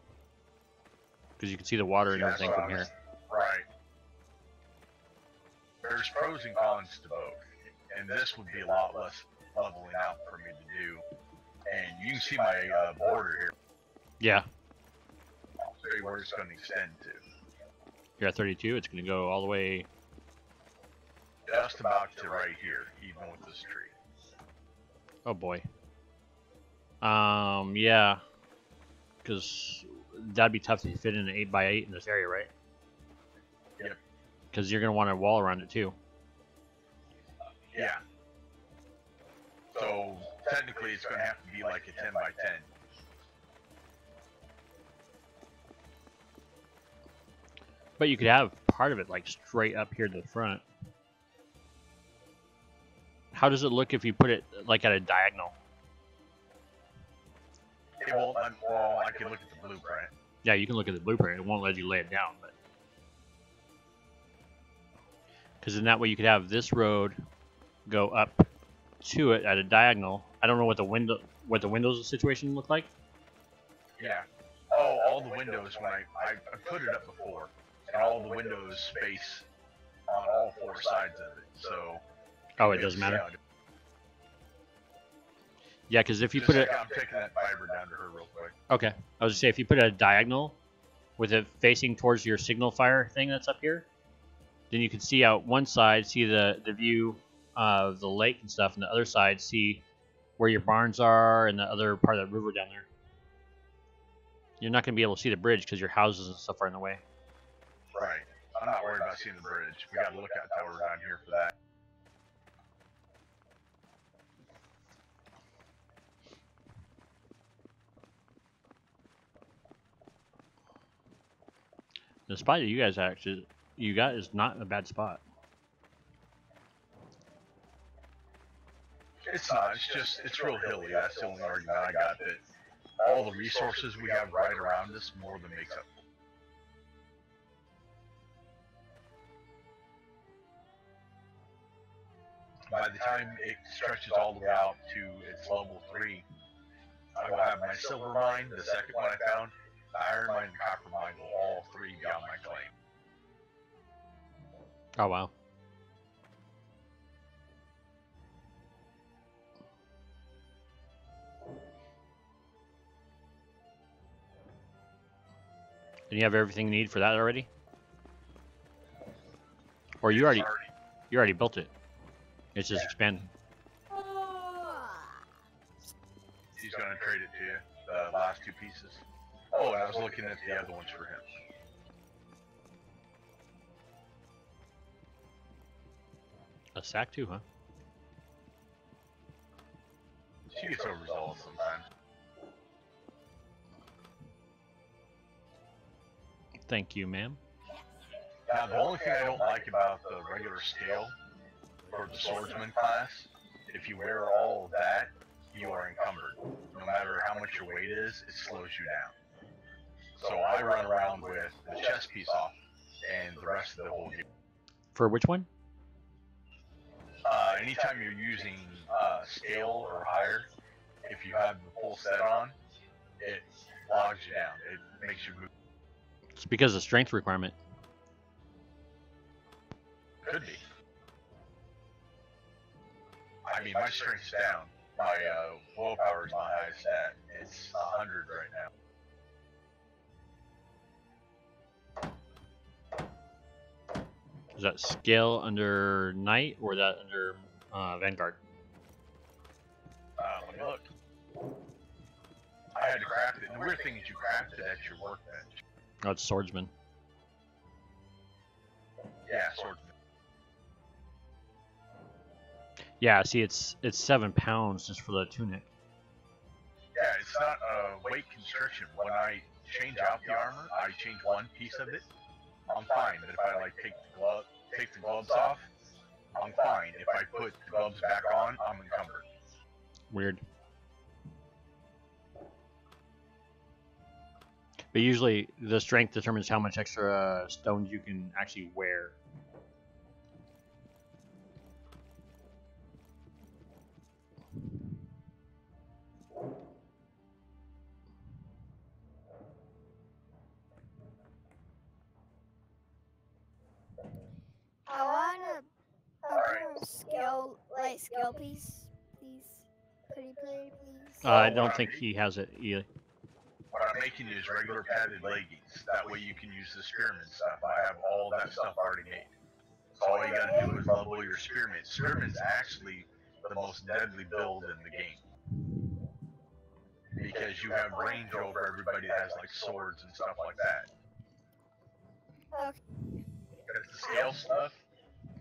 Because you can see the water and everything from here. Right. There's pros and cons to both. And this would be a lot less leveling out for me to do. And you can see my border here. Yeah. I'll show you where it's going to extend to. You're at 32, it's going to go all the way... Just about to right here, even with this tree. Oh boy. Yeah. Because that'd be tough to fit in an 8x8 in this area, right? Yep. Because you're going to want a wall around it too. Yeah. So, technically it's going to have to be like a 10x10. But you could have part of it like straight up here to the front. How does it look if you put it like at a diagonal? It won't, well, I can look at the blueprint. Yeah, you can look at the blueprint. It won't let you lay it down, but because in that way you could have this road go up to it at a diagonal. I don't know what the windows situation look like. Yeah. Oh, all the windows when I put it up before, and all the windows space on all 4 sides of it. So. Oh, it doesn't matter. Yeah, because if you put it, I'm taking that fiber down to her real quick. Okay, I was gonna say if you put it at a diagonal, with it facing towards your signal fire thing that's up here, then you can see out one side, see the view of the lake and stuff, and the other side see where your barns are and the other part of the river down there. You're not gonna be able to see the bridge because your houses and stuff are in the way. Right. I'm not worried about seeing the bridge. We got a lookout tower down here for that. The spot that you guys got is not a bad spot. It's not. It's real hilly. That's the only argument I got. That all the resources we have right around us more than makes up. By the time it stretches all the way out to its level 3, I will have my silver mine, the second one I found, the iron mine, and copper mine will all 3 be on my claim. Oh wow. And you have everything you need for that already? Or you already built it. It's just expanding. He's gonna trade it to you. The last 2 pieces. Oh, and I was looking at the other ones for him. A sack too, huh? She gets overzealous sometimes. Thank you, ma'am. Now, the only thing I don't like about the regular scale for the swordsman class, if you wear all of that, you are encumbered. No matter how much your weight is, it slows you down. So I run around with the chest piece off and the rest of the whole gear. For which one? Anytime you're using scale or higher, if you have the full set on, it logs you down. It makes you move. It's because of strength requirement. Could be. I mean, my strength's down. My willpower is my highest stat. It's 100 right now. Is that scale under Knight or that under Vanguard? Let me look. I had to craft it. And the weird thing is you craft it at your workbench. Oh, it's Swordsman. Yeah, swordsman. Yeah, see, it's 7 pounds just for the tunic. Yeah, it's not a weight constriction. When I change out the armor, I change one piece of it, I'm fine. But if I like take the gloves off, I'm fine. If I put the gloves back on, I'm encumbered. Weird. But usually the strength determines how much extra stones you can actually wear. I want a light scale piece, please. Pretty, please. I don't think he has it either. What I'm making is regular padded leggings. That way you can use the spearman stuff. I have all that stuff already made. So all you gotta do is level your spearman. Spearman's actually the most deadly build in the game. Because you have range over everybody that has like swords and stuff like that. Okay. That's the scale stuff.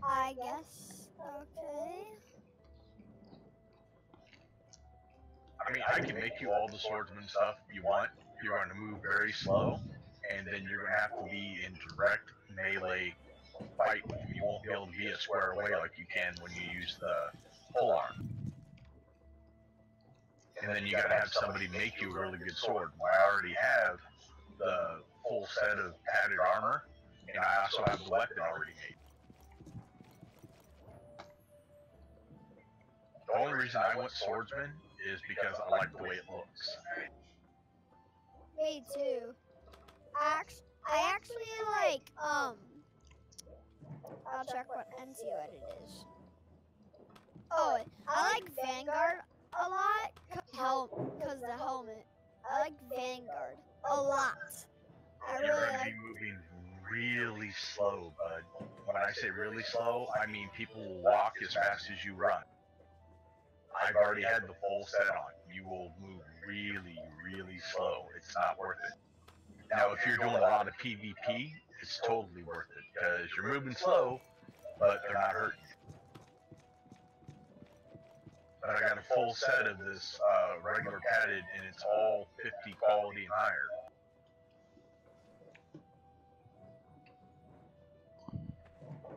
I guess. Okay. I mean, I can make you all the swordsman stuff you want. You're going to move very slow, and then you're going to have to be in direct melee fight with them. You won't be able to be a square away like you can when you use the pole arm. And then you got to have somebody make you a really good sword. I already have the full set of padded armor, and I also have the weapon already made. The only reason I went swordsman is because I like the way it looks. Me too. I actually like, I'll check what and see what it is. Oh, I like Vanguard a lot, because the helmet. I like Vanguard a lot. I You're really going to like. be moving really slow, bud. When I say really slow, I mean people will walk as fast as you run. I've already had the full set on. You will move really, really slow. It's not worth it. Now, if you're doing a lot of PvP, it's totally worth it because you're moving slow, but they're not hurting you. But I got a full set of this regular padded, and it's all 50 quality and higher.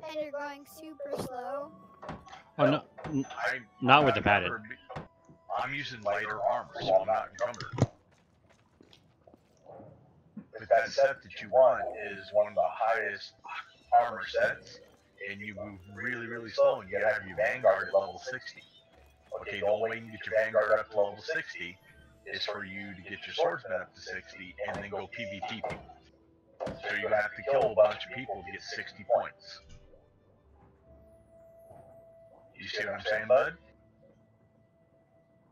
And you're going super slow. Oh no, not with the padded. I'm using lighter armor, so I'm not encumbered. But that set that you want is one of the highest armor sets, and you move really, really slow, and you gotta have your Vanguard at level 60. Okay, the only way you can get your Vanguard up to level 60 is for you to get your swordsman up to 60, and then go PvP people. So you're gonna have to kill a bunch of people to get 60 points. You see what I'm saying, bud?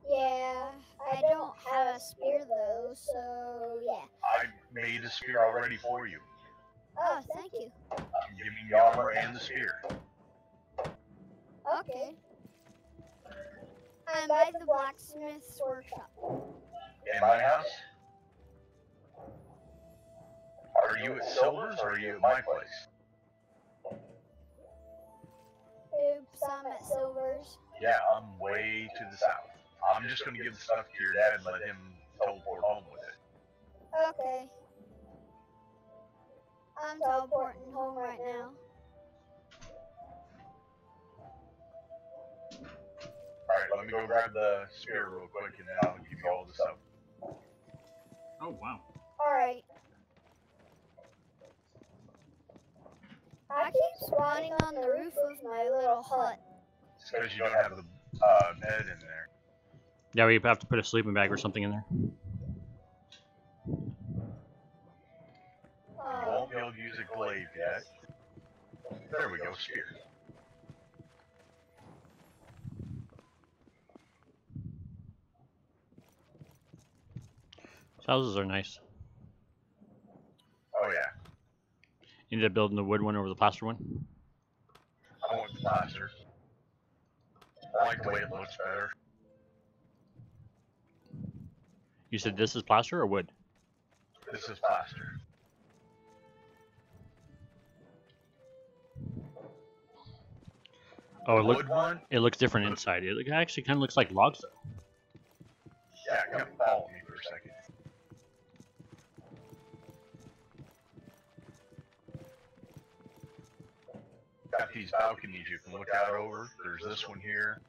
Yeah, I don't have a spear though, so yeah. I made a spear already for you. Oh, thank you. I'm giving you the armor and the spear. Okay. I'm by the blacksmith's workshop. In my house? Are you at Silver's or are you at my place? Oops, I'm at Silver's. Yeah, I'm way to the south. I'm just gonna give the stuff to your dad and let him teleport home with it. Okay. I'm teleporting home right now. Alright, let me go grab the spear real quick and then I'll give you all the stuff. Oh, wow. Alright. I keep spawning on the roof of my little hut. It's because you don't have the bed in there. Yeah, we have to put a sleeping bag or something in there. You won't be able to use a glaive yet. There we go, spear. Houses are nice. Oh yeah, You ended up building the wood one over the plaster one? I want the plaster. I like the way it looks better. You said this is plaster or wood? This is plaster. Oh, The wood one? it looks different inside. It actually kind of looks like logs, though. Yeah, come follow me for a second. Got these balconies you can look out over. There's this one here.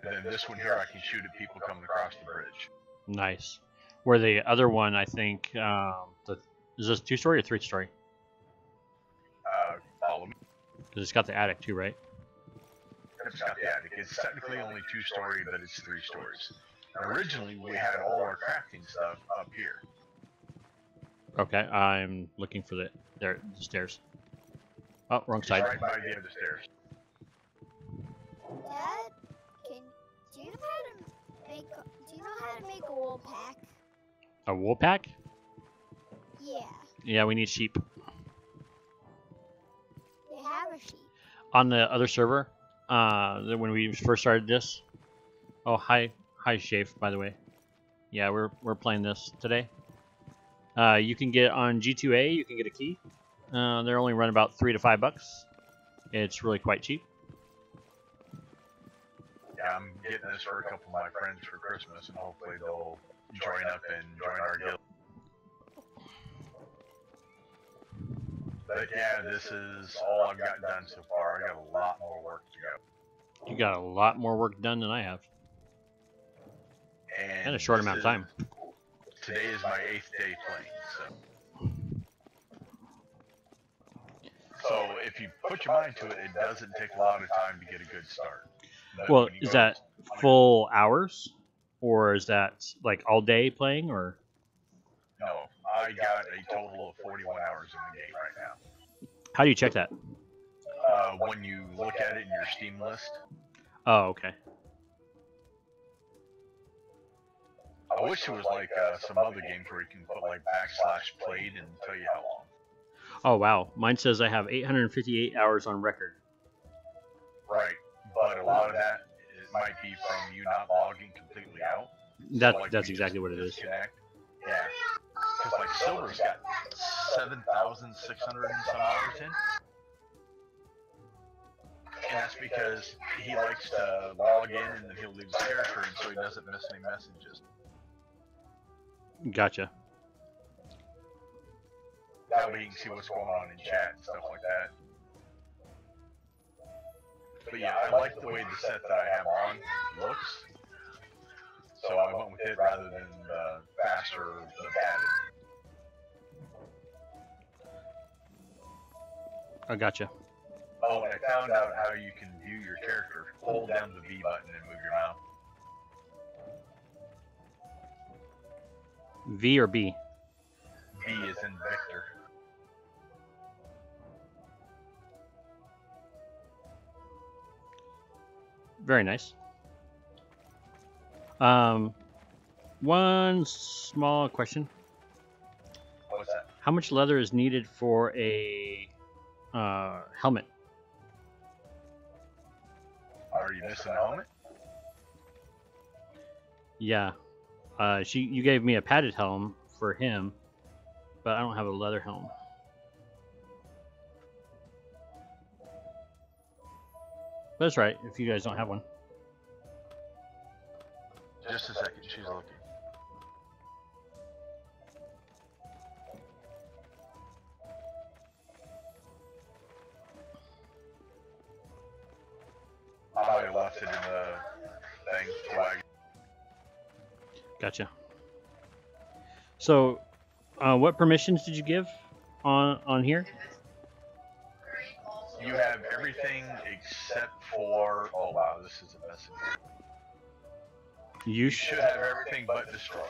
And then this one here I can shoot at people coming across the bridge. Nice. Where the other one, I think, is this 2-story or 3-story? Follow me. Because it's got the attic too, right? It's got the attic. It's technically only 2-story, but it's 3 stories. And originally we had all our crafting stuff up here. Okay, I'm looking for the stairs. Oh, wrong It's side. right by the end of the stairs. Dad, do you know how to make a wool pack? A wool pack? Yeah, Yeah, we need sheep. they have a sheep. On the other server, when we first started this. Oh, hi, Shafe, by the way. Yeah, we're playing this today. You can get on G2A. You can get a key. They're only run about $3 to $5. It's really quite cheap. Yeah, I'm getting this for a couple of my friends for Christmas, and hopefully they'll join up and join our guild. But yeah, this is all I've got done so far. I got a lot more work to go. You got a lot more work done than I have. And In a short amount of time. Today is my 8th day playing, so if you put your mind to it, it doesn't take a lot of time to get a good start. But Well, when you is go that to- full hours? Or is that like all day playing? Or No, I got a total of 41 hours in the game right now. how do you check that? When you look at it in your Steam list, Oh, okay. I wish there was like some other games where you can put like /played and tell you how long. Oh, wow. Mine says I have 858 hours on record. Right, but a lot of that it might be from you not logging completely out. That's exactly what it is. Disconnect. Yeah, because like Silver's got 7,600 and some hours in. And that's because he likes to log in and then he'll leave his character in so he doesn't miss any messages. Gotcha. That way you can see what's going on in chat and stuff like that. But yeah, I like the way the set that I have on looks. So I went with it rather than the faster the padded. I gotcha. Oh, and I found out how you can view your character. Hold down the V button and move your mouth. V or B? V is in Victor. Very nice. One small question. What's that? How much leather is needed for a helmet? Are you missing a helmet? Yeah. You gave me a padded helm for him, but I don't have a leather helm. That's right, if you guys don't have one. Just a second, she's looking. I might have left it in the thing. Flag. Gotcha. So, what permissions did you give on here? You have everything except for. Oh wow, this is a message. You should have everything but destroy.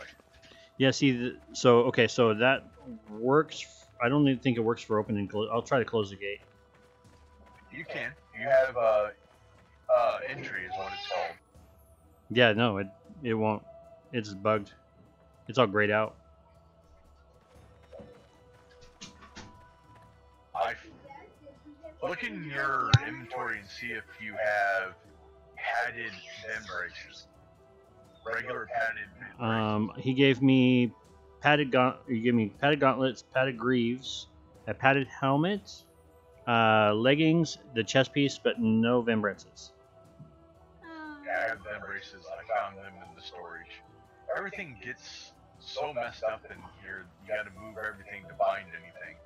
Yeah. See, so that works. I don't even think it works for open and close. I'll try to close the gate. You can. You have entry is what it's called. Yeah. No, it won't. It's bugged. It's all grayed out. Look in your inventory and see if you have padded vent braces. Regular padded vent braces. He gave me padded gauntlets, padded greaves, a padded helmet, leggings, the chest piece, but no vent braces. Yeah, I have vent braces. I found them in the storage. Everything gets so messed up in here. You got to move everything to find anything.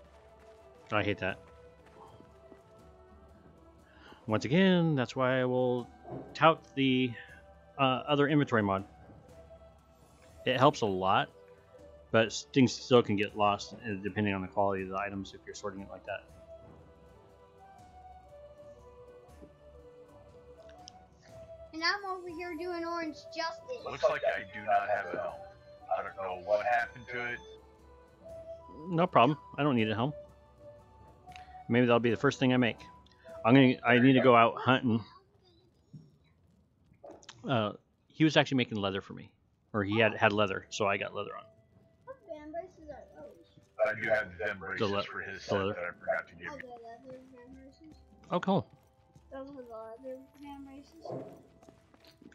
I hate that. Once again, that's why I will tout the other inventory mod. It helps a lot, but things still can get lost depending on the quality of the items if you're sorting it like that. And I'm over here doing orange justice. Looks like I do not have a helm. I don't know what happened to it. No problem. I don't need a helm. Maybe that'll be the first thing I make. I need to go out hunting. He was actually making leather for me, or he had leather, so I got leather on. What van braces are those? I do have the braces for his set that I forgot to give you. Oh, the leather van braces? Oh, cool. Those are the leather van braces?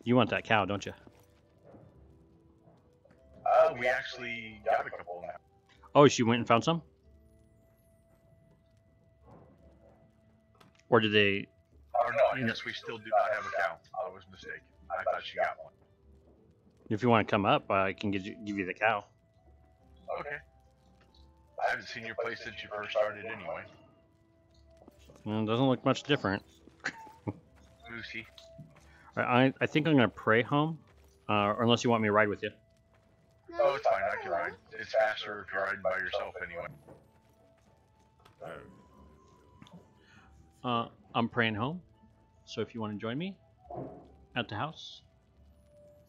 You want that cow, don't you? We actually got a couple now. Oh, she went and found some? Or did they... Oh no, I guess we still do not have a cow. I was mistaken. I thought she got one. If you want to come up, I can give you the cow. Okay. I haven't seen your place since you first started anyway. Well, it doesn't look much different. Lucy. I think I'm going to pray home, or unless you want me to ride with you. No, Oh, it's fine. I can ride. It's faster if you're riding by yourself anyway. I'm praying home, so if you want to join me at the house.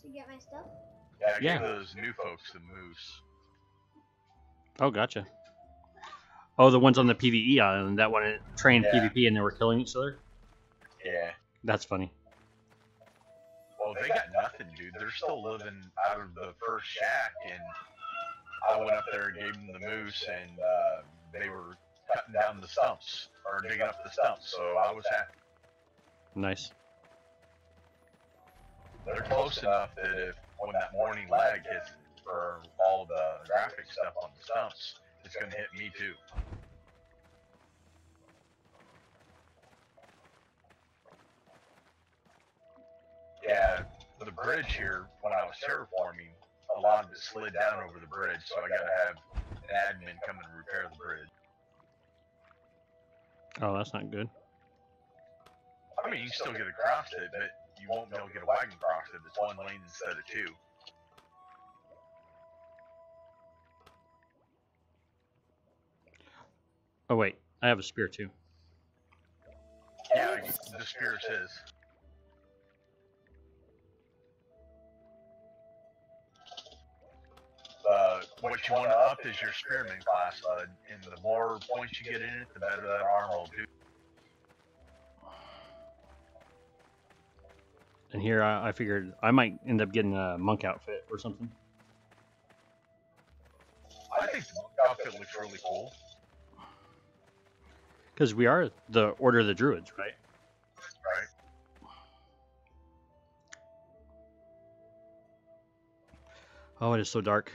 To get my stuff? Yeah, give those new folks the moose. Oh, gotcha. Oh, the ones on the PvE island, that one trained PvP and they were killing each other? Yeah. That's funny. Well, they got nothing, dude. They're still living out of the first shack, and I went up there and gave them the moose, and they were cutting down the stumps, or digging up the stumps, so I was happy. Nice. They're close enough that if, when that morning lag hits for all the graphic stuff on the stumps, it's going to hit me too. Yeah, the bridge here, when I was terraforming, a lot of it slid down over the bridge, so I got to have an admin come and repair the bridge. Oh, that's not good. I mean, you can still get across it, but you won't be able to get a wagon across it. It's one lane instead of two. Oh, wait. I have a spear, too. Yeah, the spear's his. What you want to up is your spearman class, and the more points you get in it, the better that armor will do. And here I figured I might end up getting a monk outfit or something. I think the monk outfit looks really cool. Because we are the Order of the Druids, right? Right. Oh, it is so dark.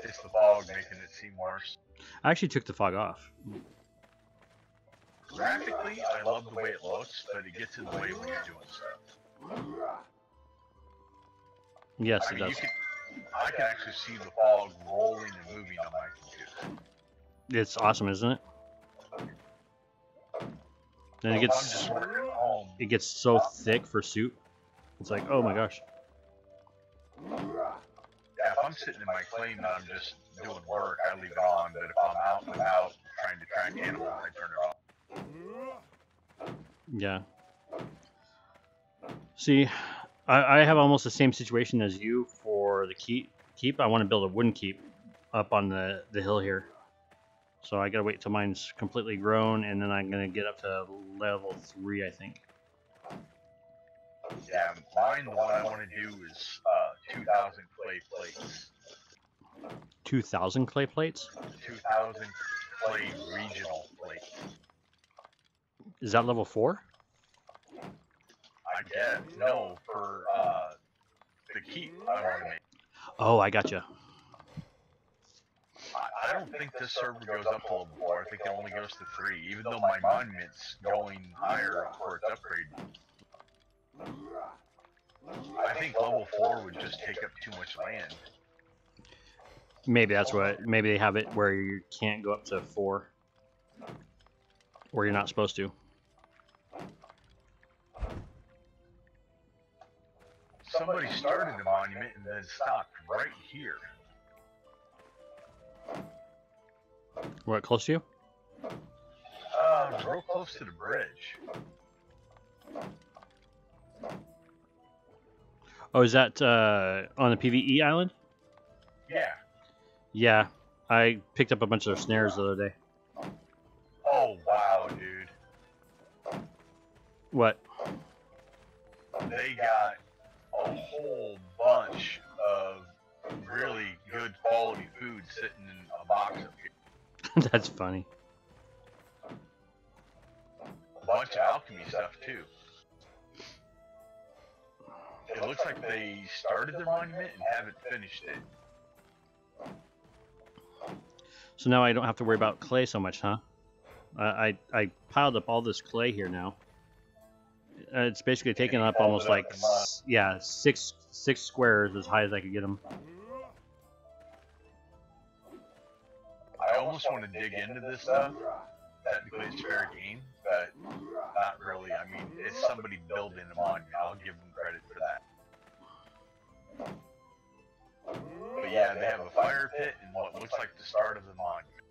It's the fog making it seem worse. I actually took the fog off. Graphically, I love the way it looks, but it gets in the way when you're doing stuff. Yes, I it mean, does. I can actually see the fog rolling and moving on my computer. It's awesome, isn't it? Then So if I'm just working at home, it gets so thick for soup. It's like, oh my gosh. yeah, if I'm sitting in my claim and I'm just doing work, I leave it on. But if I'm out and about trying to track animals, I turn it off. Yeah. See, I have almost the same situation as you for the keep. I want to build a wooden keep up on the hill here. So I gotta wait till mine's completely grown, and then I'm gonna get up to level 3, I think. Yeah, mine, the one I want to do is 2,000 clay plates. 2,000 clay plates? 2,000 clay regional plates. Is that level 4? I guess. No, for the keep I want to make. Oh, I gotcha. I don't think this server goes up to level 4. I think it only goes to 3, even though my monument's going higher for its upgrade. I think level 4 would just take up too much land. Maybe that's what. Maybe they have it where you can't go up to 4, or you're not supposed to. Somebody started the monument and then stopped right here. What, close to you? Real close to the bridge. Oh, is that on the PvE island? Yeah. Yeah, I picked up a bunch of their snares the other day. Oh, wow, dude. What? They got a whole bunch of really good quality food sitting in a box up here. That's funny. A bunch of alchemy stuff, too. It looks like they started their monument and haven't finished it. So now I don't have to worry about clay so much, huh? I piled up all this clay here now. It's basically taking up almost like, yeah, six squares as high as I could get them. I almost want to dig into this stuff. Technically it's fair game, but not really. I mean, it's somebody building a monument. I'll give them credit for that. But yeah, they have a fire pit and what looks like the start of the monument.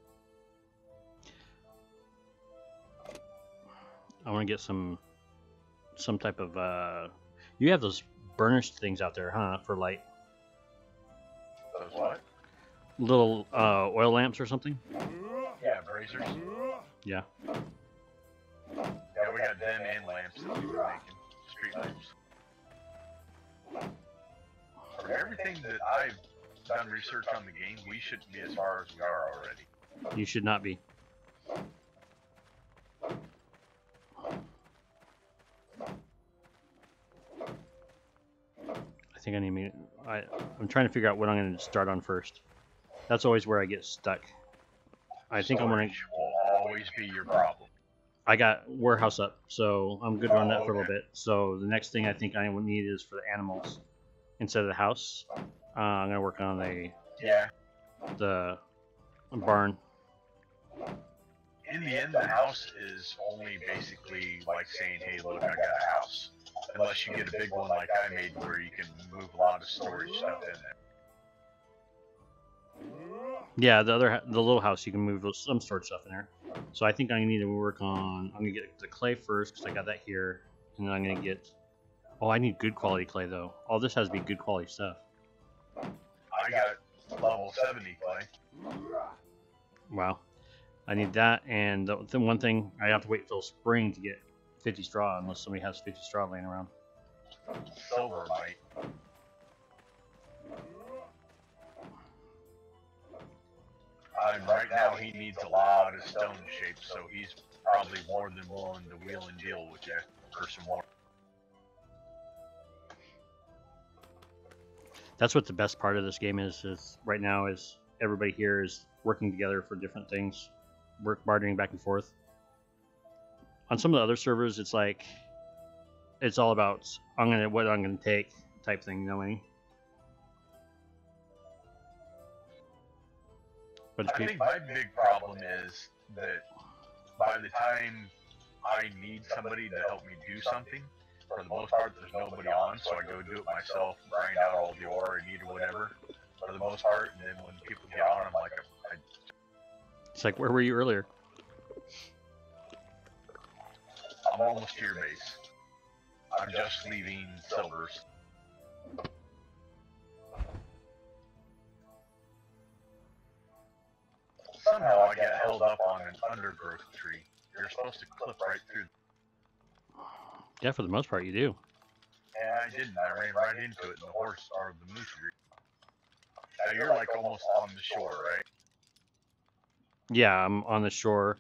I want to get some type of you have those burnished things out there, huh, for light? Those what? Little oil lamps or something? Yeah, braziers. Yeah. Yeah, we got them and lamps that we were making. Street lamps. For everything that I've done research on the game, we shouldn't be as far as we are already. You should not be. I think I need me. I'm trying to figure out what I'm going to start on first. That's always where I get stuck. I think I'm going to. Will always be your problem. I got warehouse up, so I'm good on that for a little bit. So the next thing I think I would need is for the animals instead of the house. I'm going to work on the barn. In the end, the house is only basically like saying, hey, look, I got a house. Unless you get a big one like I made where you can move a lot of storage stuff in there. Yeah, the little house, you can move some storage stuff in there. So I think I need to work on. I'm gonna get the clay first because I got that here, and then I'm gonna get. Oh, I need good quality clay though. All this has to be good quality stuff. I got level 70 clay. Wow, I need that, and the one thing I have to wait till spring to get 50 straw unless somebody has 50 straw laying around. Silver might. Right now he needs a lot of stone shapes, so he's probably more than willing to wheel and deal with you for some more. That's what the best part of this game is right now is everybody here is working together for different things, bartering back and forth. On some of the other servers, it's like it's all about what I'm gonna take type thing, you know what I mean? But I think my big problem is that by the time I need somebody to help me do something, for the most part, there's nobody on, so I go do it myself, grind out all the ore I need or whatever, for the most part, and then when people get on, I'm like, it's like, where were you earlier? I'm almost to your base. I'm just leaving Silvers. Somehow I got held up on an undergrowth tree. You're supposed to clip right through. Yeah, for the most part, you do. And I didn't. I ran right into it, and the horse or the moose grew. Now you're like almost on the shore, right? Yeah, I'm on the shore,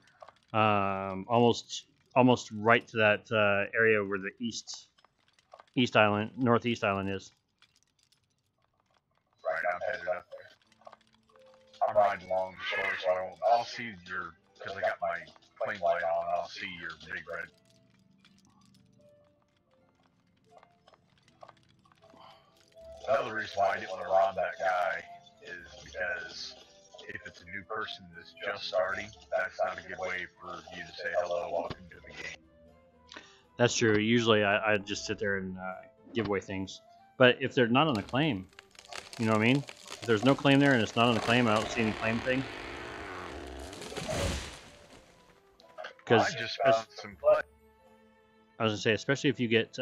almost right to that area where the northeast island is. Right, I'm headed up there. I'm riding along the shore, so I'll see your, because I got my flame light on, I'll see your big red. Another reason why I didn't want to rob that guy is because if it's a new person that's just starting, that's not a good way for you to say hello, welcome to the game. That's true. Usually I just sit there and give away things. But if they're not on the claim, you know what I mean? If there's no claim there and it's not on the claim, I don't see any claim thing. Because I just found some clay. I was going to say, especially if you get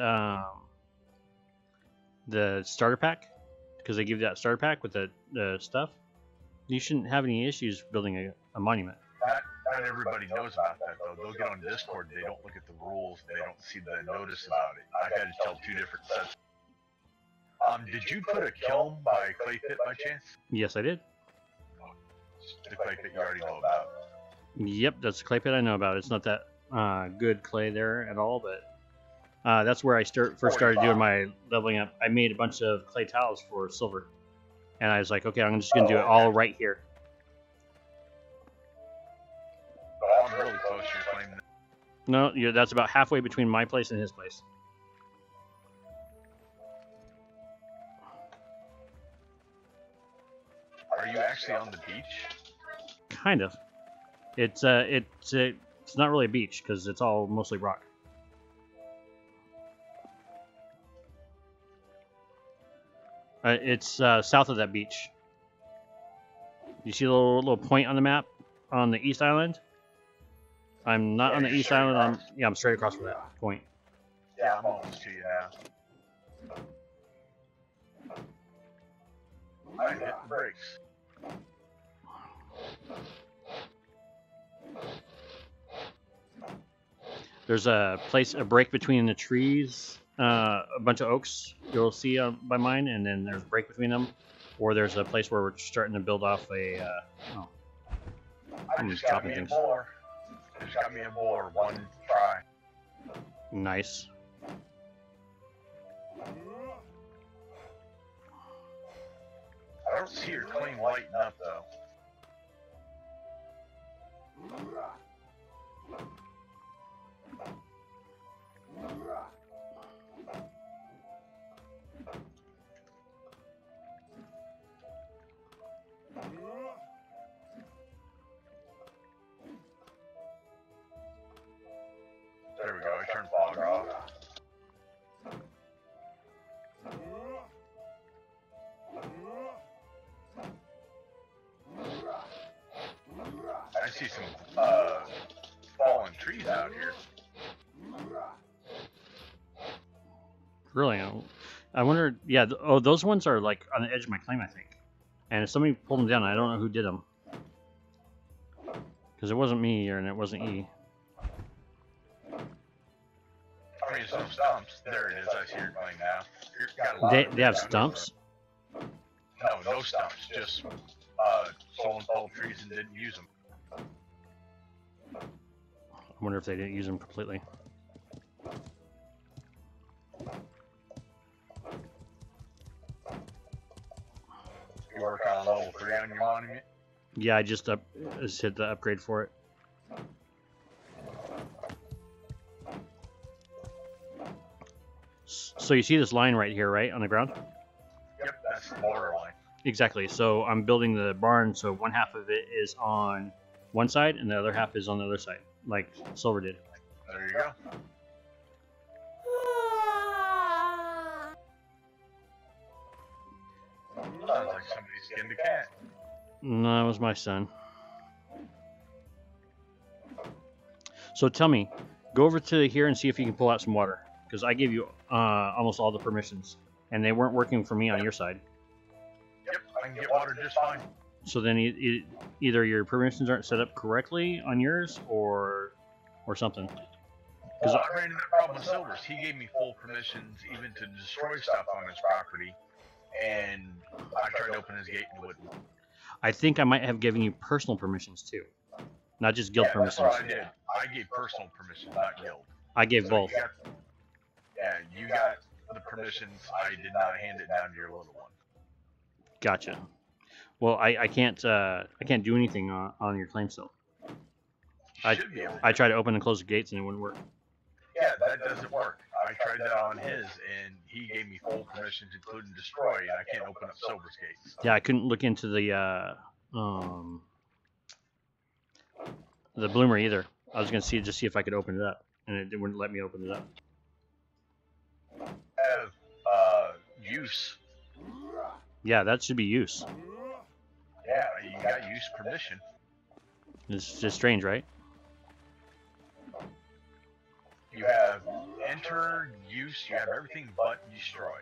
the starter pack, because they give you that starter pack with the stuff, you shouldn't have any issues building a monument. Not everybody knows about that, though. They'll get on Discord, they don't look at the rules, they don't see the notice about it. I had to tell 2 different sets. Did you put a kiln by clay pit by chance? Yes, I did. The clay pit you already know about. Yep, that's the clay pit I know about. It's not that good clay there at all, but that's where I first started doing my leveling up. I made a bunch of clay tiles for silver, and I was like, okay, I'm just gonna do it all right here. Oh, I'm really close to your claim. No, that's about halfway between my place and his place. Are you actually on the beach? Kind of. It's not really a beach because it's all mostly rock. It's south of that beach. You see the little point on the map on the east island? I'm not on the east island. I'm straight across from that point. Yeah, I'm almost to you now. I hit the brakes. There's a break between the trees, a bunch of oaks you'll see by mine, and then there's a break between them, or there's a place where we're starting to build off a. I just got me a boar. Just got me a boar. One try. Nice. I don't see your claim lighting up though. There we go, I turned fog off. I see some fallen trees out here. Really? I wonder. Yeah. Oh, those ones are like on the edge of my claim, I think. And if somebody pulled them down, I don't know who did them. Because it wasn't me, and it wasn't E. I mean, some stumps. There it is. I see your claim now. Got a lot They have stumps? No, no stumps. Just someone pulled trees and didn't use them. I wonder if they didn't use them completely. You work on level 3 on your monument? Yeah, I just hit the upgrade for it. So you see this line right here, right, on the ground? Yep, that's the borderline. Exactly. So I'm building the barn, so one half of it is on one side, and the other half is on the other side, like Silver did. There you go. Sounds like somebody skinned a cat. No, that was my son. So tell me, go over to here and see if you can pull out some water, because I gave you almost all the permissions, and they weren't working for me on your side. Yep, I can get water just fine. So then either your permissions aren't set up correctly on yours, or something. Well, I ran into that problem with Silver's. He gave me full permissions even to destroy stuff on his property, and I tried to open his gate and it wouldn't. I think I might have given you personal permissions too, not just guild permissions. That's what I did. I gave personal permissions, not guild. I gave both. You got the permissions. I did not hand it down to your little one. Gotcha. Well, I can't do anything on your claim still. Should be able to. I tried to open and close the gates and it wouldn't work. Yeah, that doesn't work. I tried that on his, and he gave me full permissions, including destroy, and I can't open up Silver's gates. Yeah, I couldn't look into the bloomer either. I was gonna see if I could open it up, and it wouldn't let me open it up. Have use. Yeah, that should be use. Yeah, you got use permission. It's just strange, right? You have enter, use, you have everything but destroy.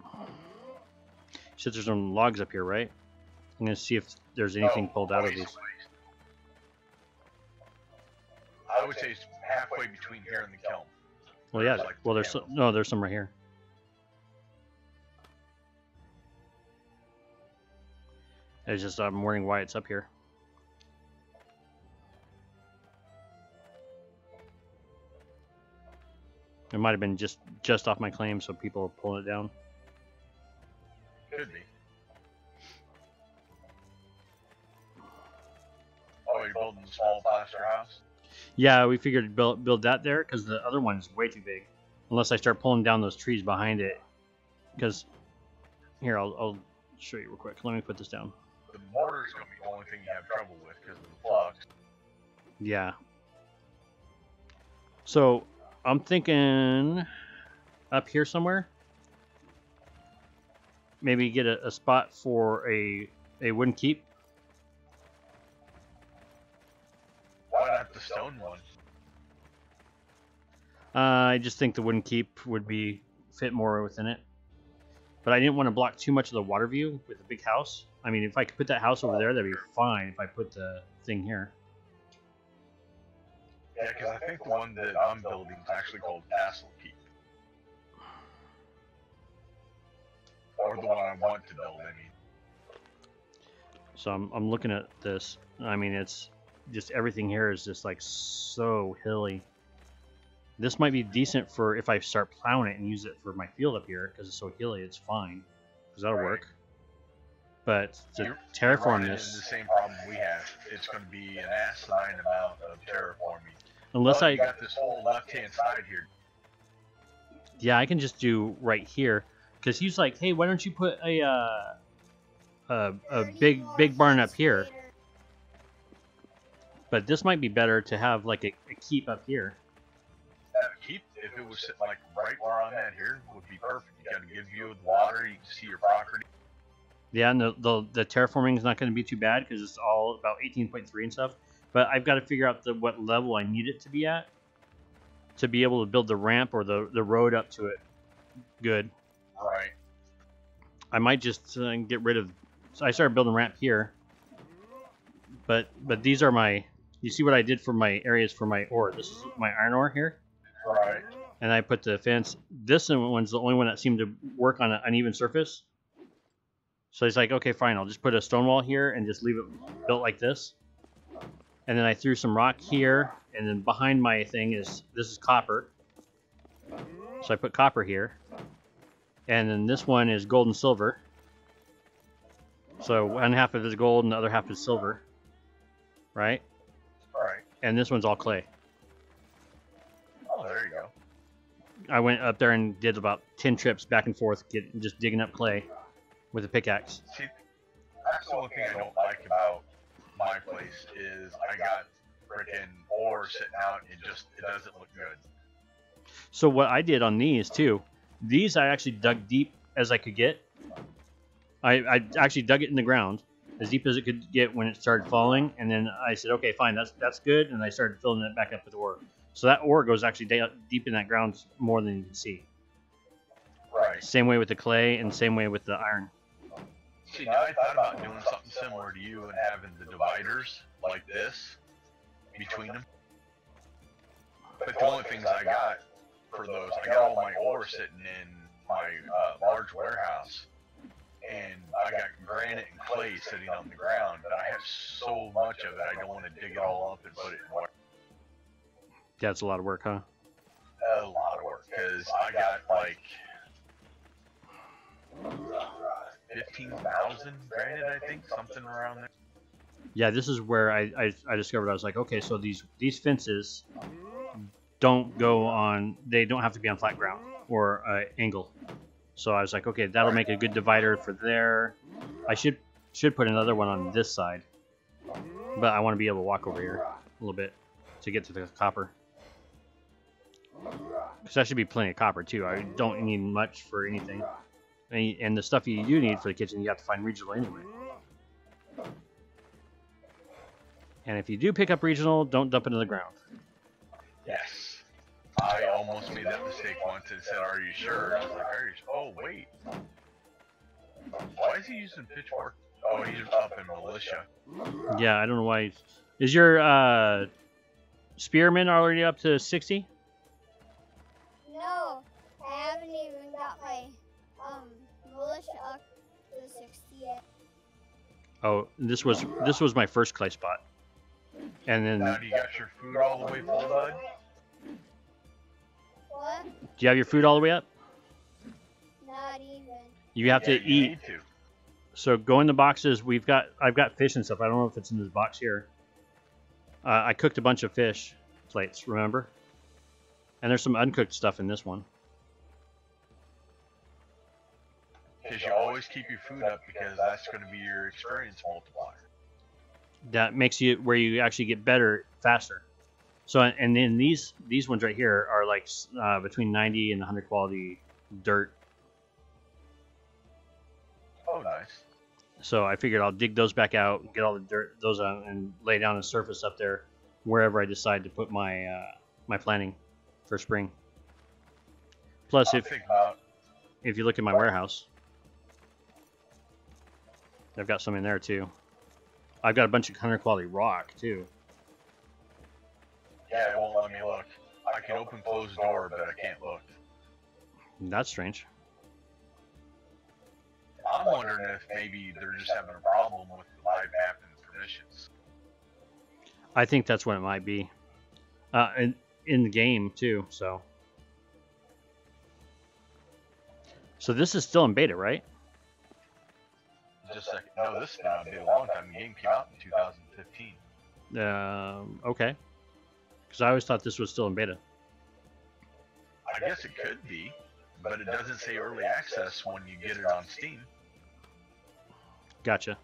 You said there's some logs up here, right? I'm gonna see if there's anything pulled out of these. I would say it's halfway between here and the kiln. Well, yeah. Well, there's there's some right here. It's just I'm wondering why it's up here. It might have been just off my claim, so people are pulling it down. Could be. Oh, you're building a small plaster house? Yeah, we figured build that there because the other one is way too big. Unless I start pulling down those trees behind it. Because here, I'll show you real quick. Let me put this down. The mortar's gonna be the only thing you have trouble with because of the flux. Yeah. So I'm thinking up here somewhere. Maybe get a spot for a wooden keep. Why not the stone one? I just think the wooden keep would fit more within it. But I didn't want to block too much of the water view with a big house. I mean, if I could put that house over there, that'd be fine if I put the thing here. Yeah, because I think the one that I'm building is actually called Castle Keep. Or the one I want to build, I mean. So I'm looking at this. I mean, it's just everything here is just like so hilly. This might be decent for if I start plowing it and use it for my field up here because it's so hilly. It's fine because that'll work. But to terraform this, the same problem we have. It's going to be an asinine amount of terraforming. Unless you got this whole left-hand side here. Yeah, I can just do right here because he's like, hey, why don't you put a big barn up here? But this might be better to have like a keep up here. Keep, if it was sitting like right where I'm at here, would be perfect. You got to give you the water, you can see your property. Yeah, and the terraforming is not going to be too bad because it's all about 18.3 and stuff. But I've got to figure out what level I need it to be at to be able to build the ramp or the road up to it. Good. Right. I might just get rid of. So I started building a ramp here. But these are my. You see what I did for my areas for my ore. This is my iron ore here. Right. And I put the fence. This one's the only one that seemed to work on an uneven surface. So he's like, okay, fine. I'll just put a stone wall here and just leave it built like this. And then I threw some rock here, and then behind my thing this is copper. So I put copper here. And then this one is gold and silver. So one half of it is gold and the other half is silver, right? Right. And this one's all clay. Oh, there you go. I went up there and did about 10 trips back and forth, just digging up clay with a pickaxe. See, that's the one thing I don't like about my place is I got freaking ore sitting out and it doesn't look good. So what I did on these too, these I actually dug deep as I could get. I actually dug it in the ground as deep as it could get when it started falling, and then I said, okay, fine, that's good, and I started filling it back up with ore. So that ore goes actually deep in that ground more than you can see. Right. Same way with the clay, and same way with the iron. See, now I thought about doing something similar to you and having the dividers like this between them. But the only things I got for those, I got all my ore sitting in my large warehouse, and I got granite and clay sitting on the ground, but I have so much of it, I don't want to dig it all up and put it in water. That's a lot of work, huh? A lot of work, because I got like 15,000 granite, I think, something around there. Yeah, this is where I discovered, I was like, okay, so these fences don't go on, they don't have to be on flat ground or angle. So I was like, okay, that'll make a good divider for there. I should put another one on this side, but I want to be able to walk over here a little bit to get to the copper. Because that should be plenty of copper too. I don't need much for anything. And the stuff you do need for the kitchen, you have to find regional anyway. And if you do pick up regional, don't dump it in the ground. Yes. I almost made that mistake once and said, are you sure? I was like, are you sure? Oh, wait. Why is he using pitchfork? Oh, he's up in militia. Yeah, I don't know why. Is your spearman already up to 60? No, I haven't even got my militia up to 60 yet. Oh, this was my first clay spot. And then Now, do you got your food all the way full, bud? What? do you have your food all the way up? Not even. You have to You eat. need to. So go in the boxes. I've got fish and stuff. I don't know if it's in this box here. I cooked a bunch of fish plates, remember? And there's some uncooked stuff in this one. Because you always keep your food up because that's going to be your experience multiplier. That makes you where you actually get better faster. So and then these ones right here are like between 90 and 100 quality dirt. Oh, nice. So I figured I'll dig those back out, get all the dirt those out, and lay down a surface up there wherever I decide to put my my planting for spring. Plus, if you look at my warehouse, I've got some in there too. I've got a bunch of 100 quality rock too. Yeah, it won't let me look. I can open closed door, but I can't look. That's strange. I'm wondering if maybe they're just having a problem with the live map and permissions. I think that's what it might be. And in the game too. So this is still in beta, right? Just a second. No, this has been out a long time. The game came out in 2015. Okay. Because I always thought this was still in beta. I guess it could be, but it doesn't say early access when you get it on Steam. Gotcha.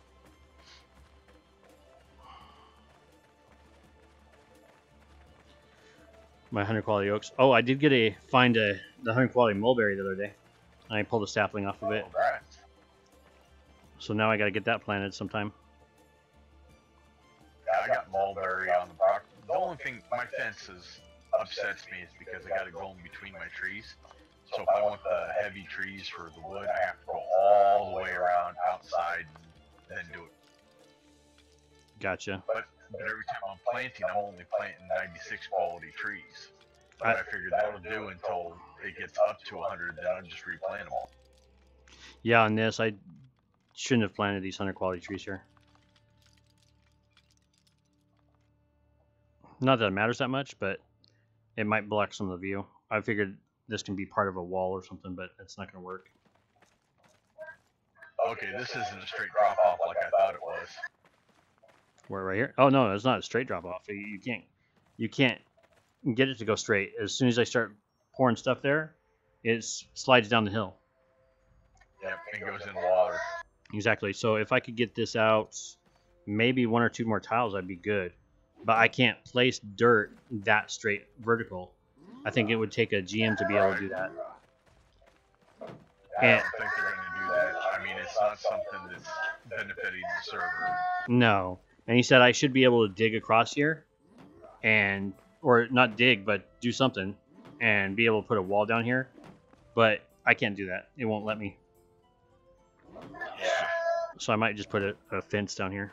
My 100 quality oaks. Oh, I did find the 100 quality mulberry the other day. I pulled a sapling off of it. Congrats. So now I got to get that planted sometime. Yeah, I got mulberry on the property. The only thing my fence upsets me is because I got to go in between my trees. So if I want the heavy trees for the wood, I have to go all the way around outside and then do it. Gotcha. But every time I'm planting, I'm only planting 96 quality trees. But I figured that'll do until it gets up to 100, then I'll just replant them all. Yeah, on this, I shouldn't have planted these 100 quality trees here. Not that it matters that much, but it might block some of the view. I figured this can be part of a wall or something, but it's not going to work. Okay, this isn't a straight drop off like thought it was. Where, right here? Oh no, it's not a straight drop off. You can't get it to go straight. As soon as I start pouring stuff there, it slides down the hill. Yep, and goes in the water. Exactly. So if I could get this out, maybe 1 or 2 more tiles, I'd be good. But I can't place dirt that straight vertical. I think it would take a GM to be able to do that. I don't think they're going to do that. I mean, it's not something that's benefiting the server. No. And he said I should be able to dig across here, and or not dig, but do something, and be able to put a wall down here. But I can't do that. It won't let me. Yeah. So I might just put a fence down here.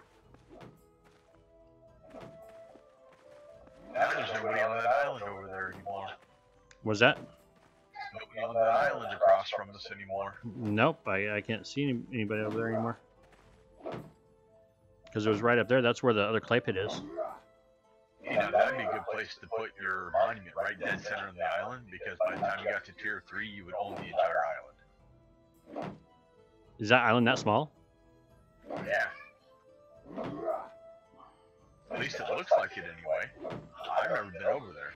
Now there's nobody on that island over there anymore. Was that? Nobody on that island across from us anymore. Nope, I can't see anybody over there anymore. Because it was right up there. That's where the other clay pit is. You know, that'd be a good place to put your monument, right dead center of the island, because by the time you got to tier 3, you would own the entire island. Is that island that small? Yeah. At least it looks like it anyway. I've never been over there.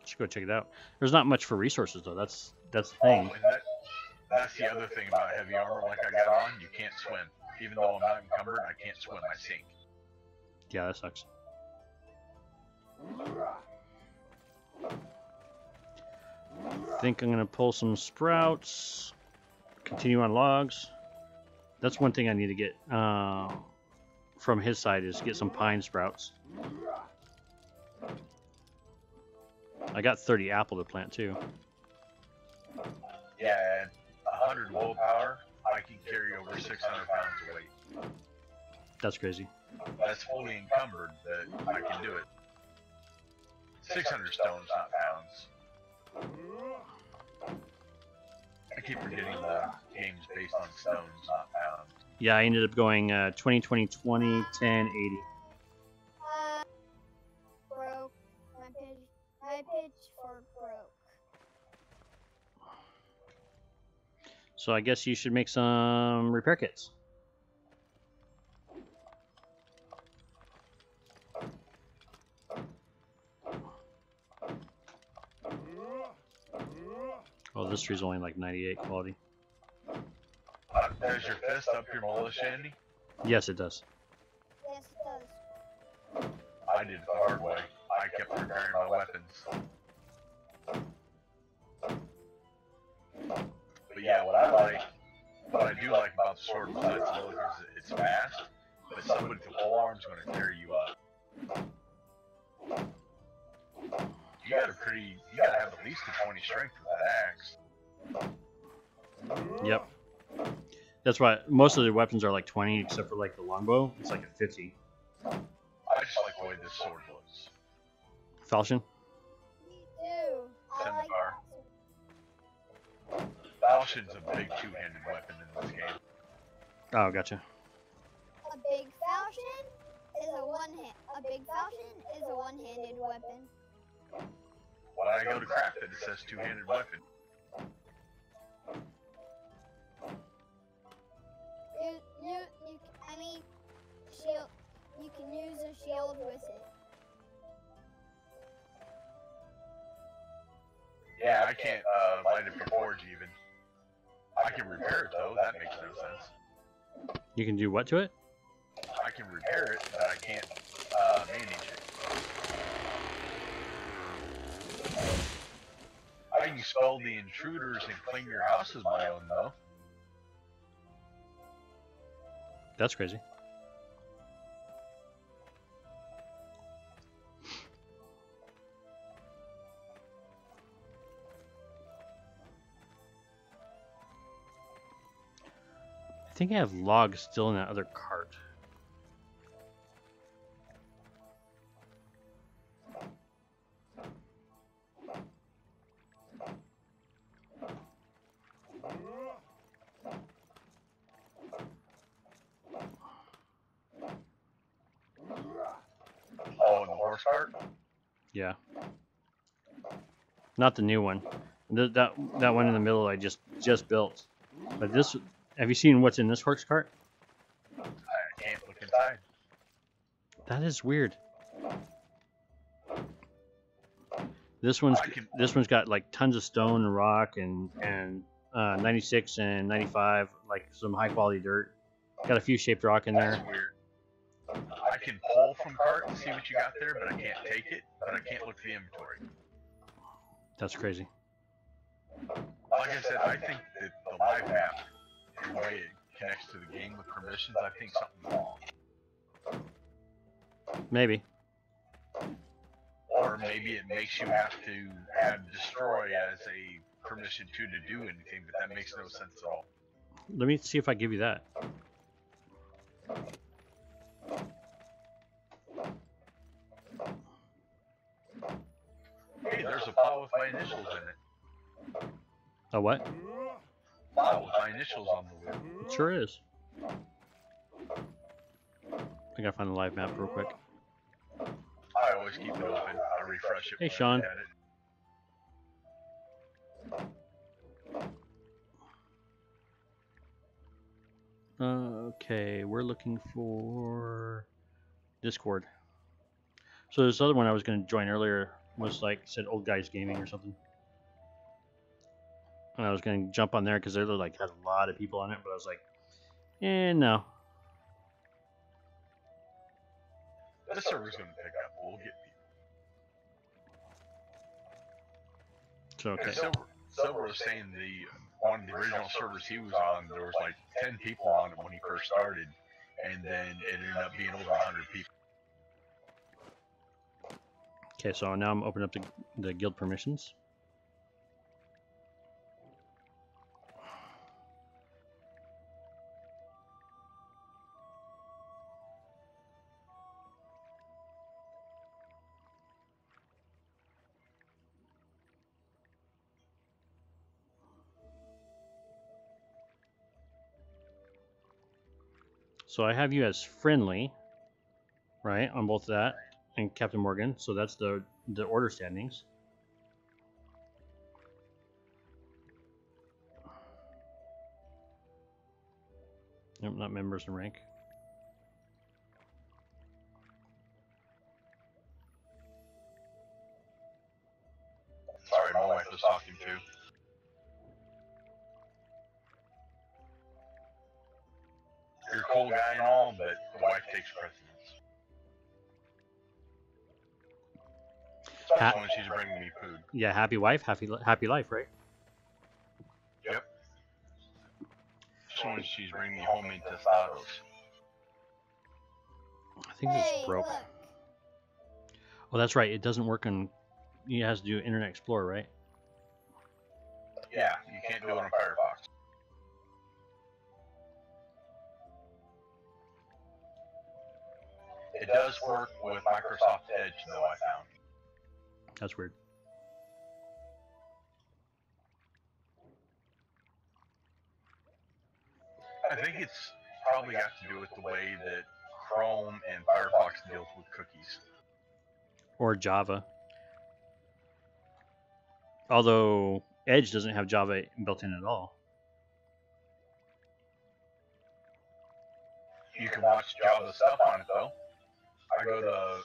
Should go check it out. There's not much for resources though. That's the thing. Oh, and that's the other thing about heavy armor like I got on. You can't swim. Even though I'm not encumbered, I can't swim. I sink. Yeah, that sucks. I think I'm gonna pull some sprouts. Continue on logs. That's one thing I need to get from his side is get some pine sprouts. I got 30 apple to plant too. Yeah, at 100 willpower, I can carry over 600 pounds of weight. That's crazy. That's fully encumbered that I can do it. 600 stones, not pounds. I keep forgetting the game's based on stones, not pounds. Yeah, I ended up going 20, 20, 20, 10, 80. Broke. My pitchfork broke. So I guess you should make some repair kits. Oh, this tree's only like 98 quality. Does your fist up your militia, Andy? Yes, it does. Yes, it does. I did it the hard way. I kept repairing my weapons. But yeah, what I do like about the sword besides the look is it's fast, but somebody with the pole arm's going to tear you up. You gotta have at least a 20 strength with that axe. Yep. That's why most of the weapons are like 20, except for like the longbow. It's like a 50. I just like the way this sword looks. Falchion? Me too. I like Scimitar. that. Falchion's a big two-handed weapon in this game. Oh, gotcha. A big falchion is a one-handed weapon. When I go to craft it, it says two-handed weapon. I mean, shield. You can use a shield with it. Yeah, I can't light it for forge even. I can repair it though, that makes no sense. You can do what to it? I can repair it, but I can't manage it. I can expel the intruders and claim your house as my own though. That's crazy. I think I have logs still in that other cart. Oh, and the horse cart? Yeah. Not the new one. That one in the middle I just built. But Have you seen what's in this horse cart? I can't look inside. That is weird. This one's got like tons of stone and rock and 96 and 95, like some high quality dirt. Got a few shaped rock in there. That's weird. I can pull from cart and see what you got there, but I can't take it. But I can't look at the inventory. That's crazy. Like I said, I think that the live map, the way it connects to the game with permissions, I think something's wrong. Maybe. Or maybe it makes you have to add destroy as a permission to do anything, but that makes no sense at all. Let me see if I give you that. Hey, there's a pile with my initials in it. A what? Pile with my initials on the wheel. It sure is. I gotta find the live map real quick. I always keep it open. I refresh it. Hey, when I Sean. look at it. Okay, we're looking for Discord. So this other one I was going to join earlier was like said Old Guys Gaming or something, and I was going to jump on there because they like had a lot of people on it, but I was like, no. This server's gonna pick up. We'll get people. So okay. And Silver was saying one of the original servers he was on, there was like 10 people on it when he first started, and then it ended up being over 100 people. Okay, so now I'm opening up the guild permissions. So I have you as friendly, right, on both that and Captain Morgan. So that's the order standings. Nope, not members in rank. Sorry, my wife was talking too. You're a cool guy and all, but the wife takes precedence. Especially when she's bringing me food. Yeah, happy wife, happy life, right? Yep. Especially when she's bringing me homemade tostados. I think this Hey, broke. look. Oh, that's right. It doesn't work on. You has to do Internet Explorer, right? Yeah, you can't do it on Firefox. It does work with Microsoft Edge, though, I found. That's weird. I think it's probably got to do with the way that Chrome and Firefox deals with cookies. Or Java. Although Edge doesn't have Java built in at all. You can watch Java stuff on it, though. I go to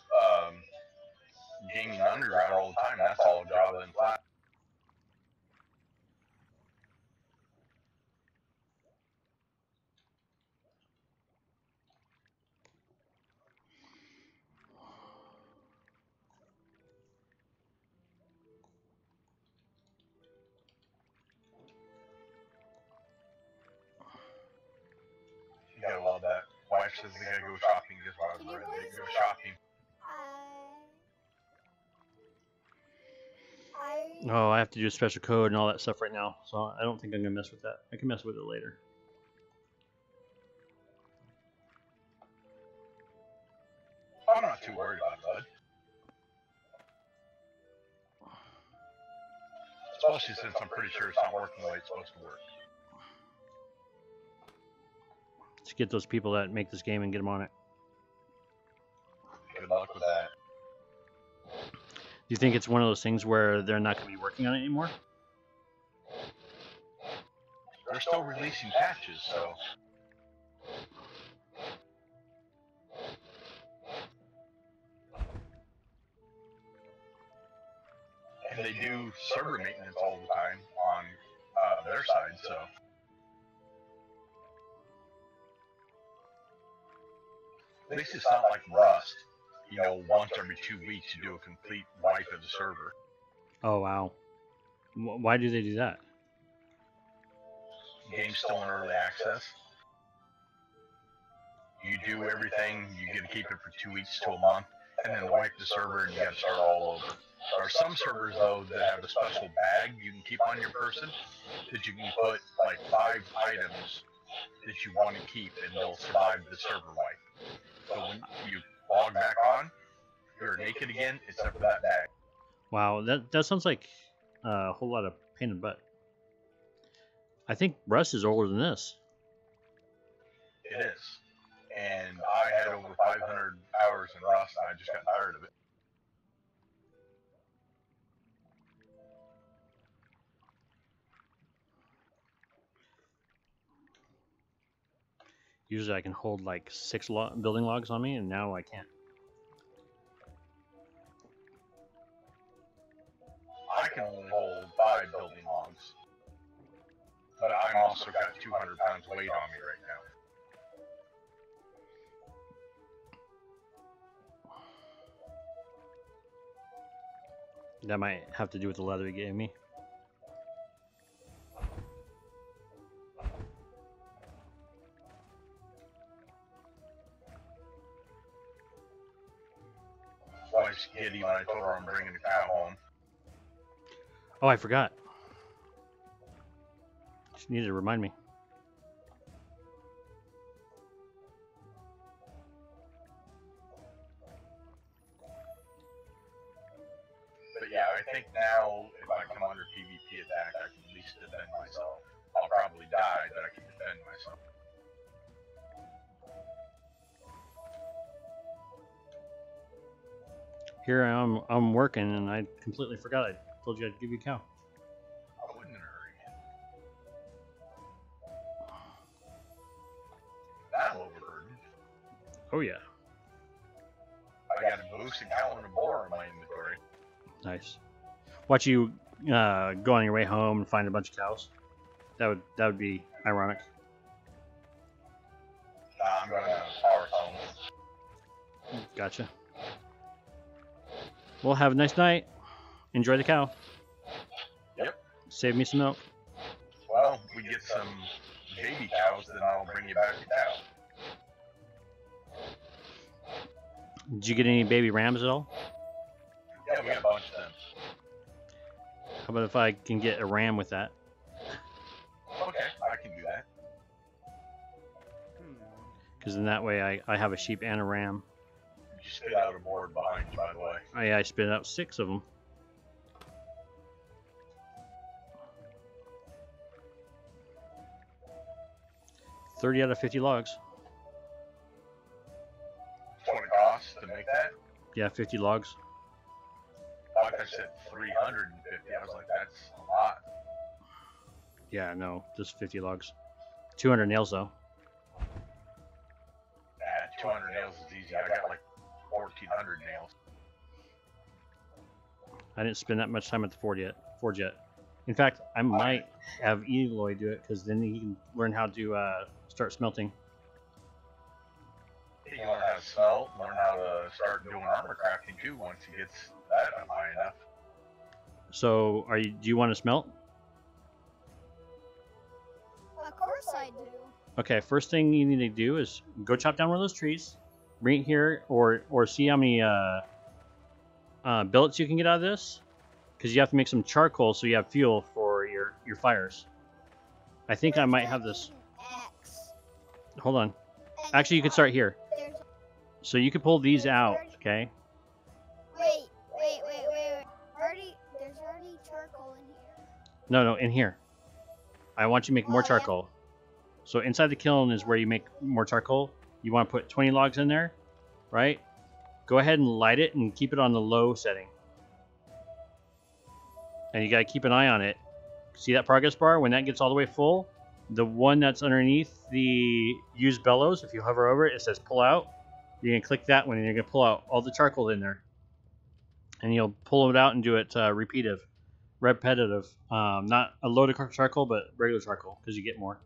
Gaming Underground all the time. That's all Java and Flash. You gotta love that. Wife says they gotta go shopping. Guess what? I was ready to go shopping. Oh, I have to do a special code and all that stuff right now, so I don't think I'm gonna mess with that. I can mess with it later. I'm not too worried about it, bud. Especially since I'm pretty sure it's not working the way it's supposed to work. Let's get those people that make this game and get them on it. Good luck with that. Do you think it's one of those things where they're not going to be working on it anymore? There's they're still releasing patches, so. And they do server maintenance all the time on their side, so. At least it's not like Rust. You know, once every 2 weeks you do a complete wipe of the server. Oh, wow. Why do they do that? Game's still in early access. You do everything, you get to keep it for 2 weeks to a month, and then wipe the server and you gotta start all over. There are some servers though that have a special bag you can keep on your person that you can put like 5 items that you want to keep and they'll survive the server wipe. So when you log back on, you're naked again except for that bag. Wow, that sounds like a whole lot of pain in the butt. I think Rust is older than this. It is. And I had over 500 hours in Rust and I just got tired of it. Usually I can hold like 6 building logs on me, and now I can't. I can only hold 5 building logs. But I'm also got 200 pounds weight on me right now. That might have to do with the leather he gave me. Wife's giddy when I told her I'm bringing the cow home. Oh, I forgot. Just needed to remind me. But yeah, I think now if I come under PvP attack, I can at least defend myself. I'll probably die, but I can defend myself. Here I am, I'm working, and I completely forgot I told you I'd give you a cow. I wouldn't in a hurry. That'll overburden. Oh yeah, I got a moose and cow and a boar in my inventory. nice. Watch you go on your way home and find a bunch of cows. That would be ironic. I'm going to power home. Gotcha. Well, have a nice night. Enjoy the cow. Yep. Save me some milk. Well, we get some baby cows, then I'll bring you back a cow. Did you get any baby rams at all? Yeah, we got a bunch of them. How about if I can get a ram with that? Okay, I can do that. Because in that way I have a sheep and a ram. You spit out a board behind you, by the way. I spit out 6 of them. $30 out of 50 logs. That's what it costs to make that? Yeah, 50 logs. Like I said, 350. I was like, that's a lot. Yeah, no, just 50 logs. 200 nails though. Yeah, 200 nails is easy. I got like 1,400 nails. I didn't spend that much time at the forge yet. In fact, I might have Eloy do it, because then he can learn how to start smelting. He can learn how to smelt, learn how to start doing armor crafting too once he gets that up high enough. So, do you want to smelt? Of course I do. Okay, first thing you need to do is go chop down one of those trees, bring it here, or see how many billets you can get out of this, because you have to make some charcoal so you have fuel for your fires. I think I might have this. X. Hold on. Actually, you can start here. There's, So you can pull these out, okay? wait. There's already charcoal in here. No, in here. I want you to make more Oh, yeah. charcoal. So inside the kiln is where you make more charcoal. You want to put 20 logs in there, right? Go ahead and light it and keep it on the low setting. And you got to keep an eye on it. See that progress bar? When that gets all the way full, The one that's underneath the use bellows, if you hover over it, it says pull out. You can click that one and you're going to pull out all the charcoal in there. And you'll pull it out and do it repetitive. Not a load of charcoal, but regular charcoal, because you get more.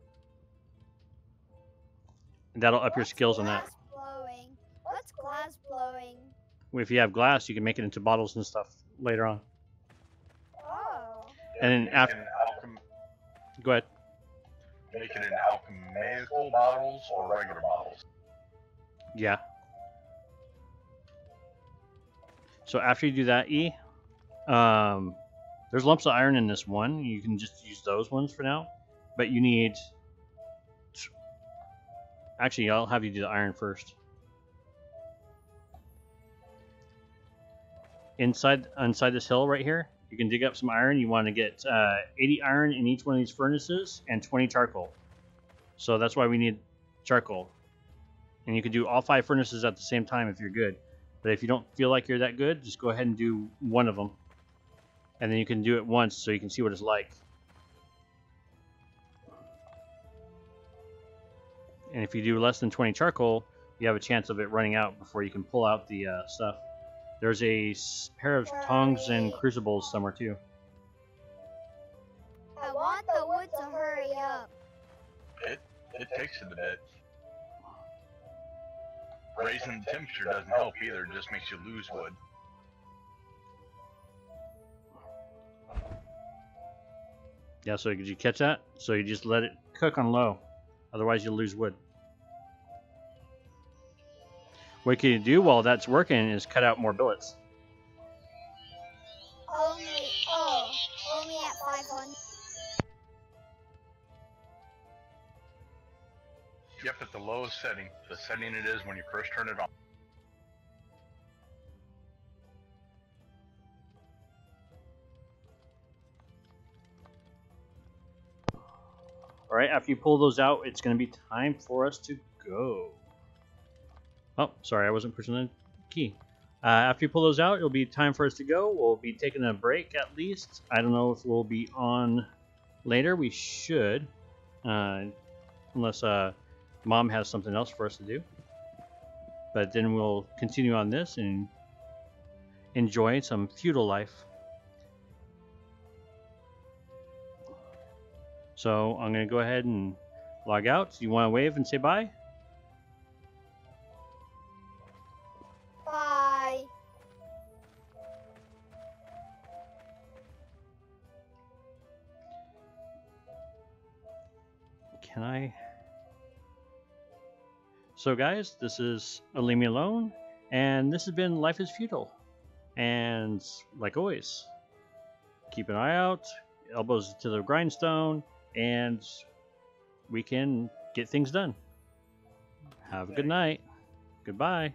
And that'll up your skills on that. Blowing? What's glass blowing? If you have glass, you can make it into bottles and stuff later on. Oh. And then after... Go ahead. Make it in alchemical bottles or regular bottles? Yeah. So after you do that, there's lumps of iron in this one. You can just use those ones for now. But you need... Actually, I'll have you do the iron first. Inside this hill right here, you can dig up some iron. You want to get 80 iron in each one of these furnaces and 20 charcoal. So that's why we need charcoal. And you can do all 5 furnaces at the same time if you're good. But if you don't feel like you're that good, just go ahead and do one of them. And then you can do it once so you can see what it's like. And if you do less than 20 charcoal, you have a chance of it running out before you can pull out the stuff. There's a pair of tongs and crucibles somewhere too. I want the wood to hurry up. It takes it a bit. Raising the temperature doesn't help either, it just makes you lose wood. Yeah, so did you catch that? So you just let it cook on low, otherwise you'll lose wood. What can you do while that's working is cut out more billets. Only at 500. Yep, at the lowest setting. The setting it is when you first turn it on. Alright, after you pull those out, it's going to be time for us to go. Oh, sorry, I wasn't pushing the key. After you pull those out, it'll be time for us to go. We'll be taking a break at least. I don't know if we'll be on later. We should. Unless Mom has something else for us to do. But then we'll continue on this and enjoy some feudal life. So I'm going to go ahead and log out. You want to wave and say bye? Bye. Can I? So guys, this is Leave Me Alone, and this has been Life is Feudal. And like always, keep an eye out, elbows to the grindstone, and we can get things done. Have a good night. Goodbye.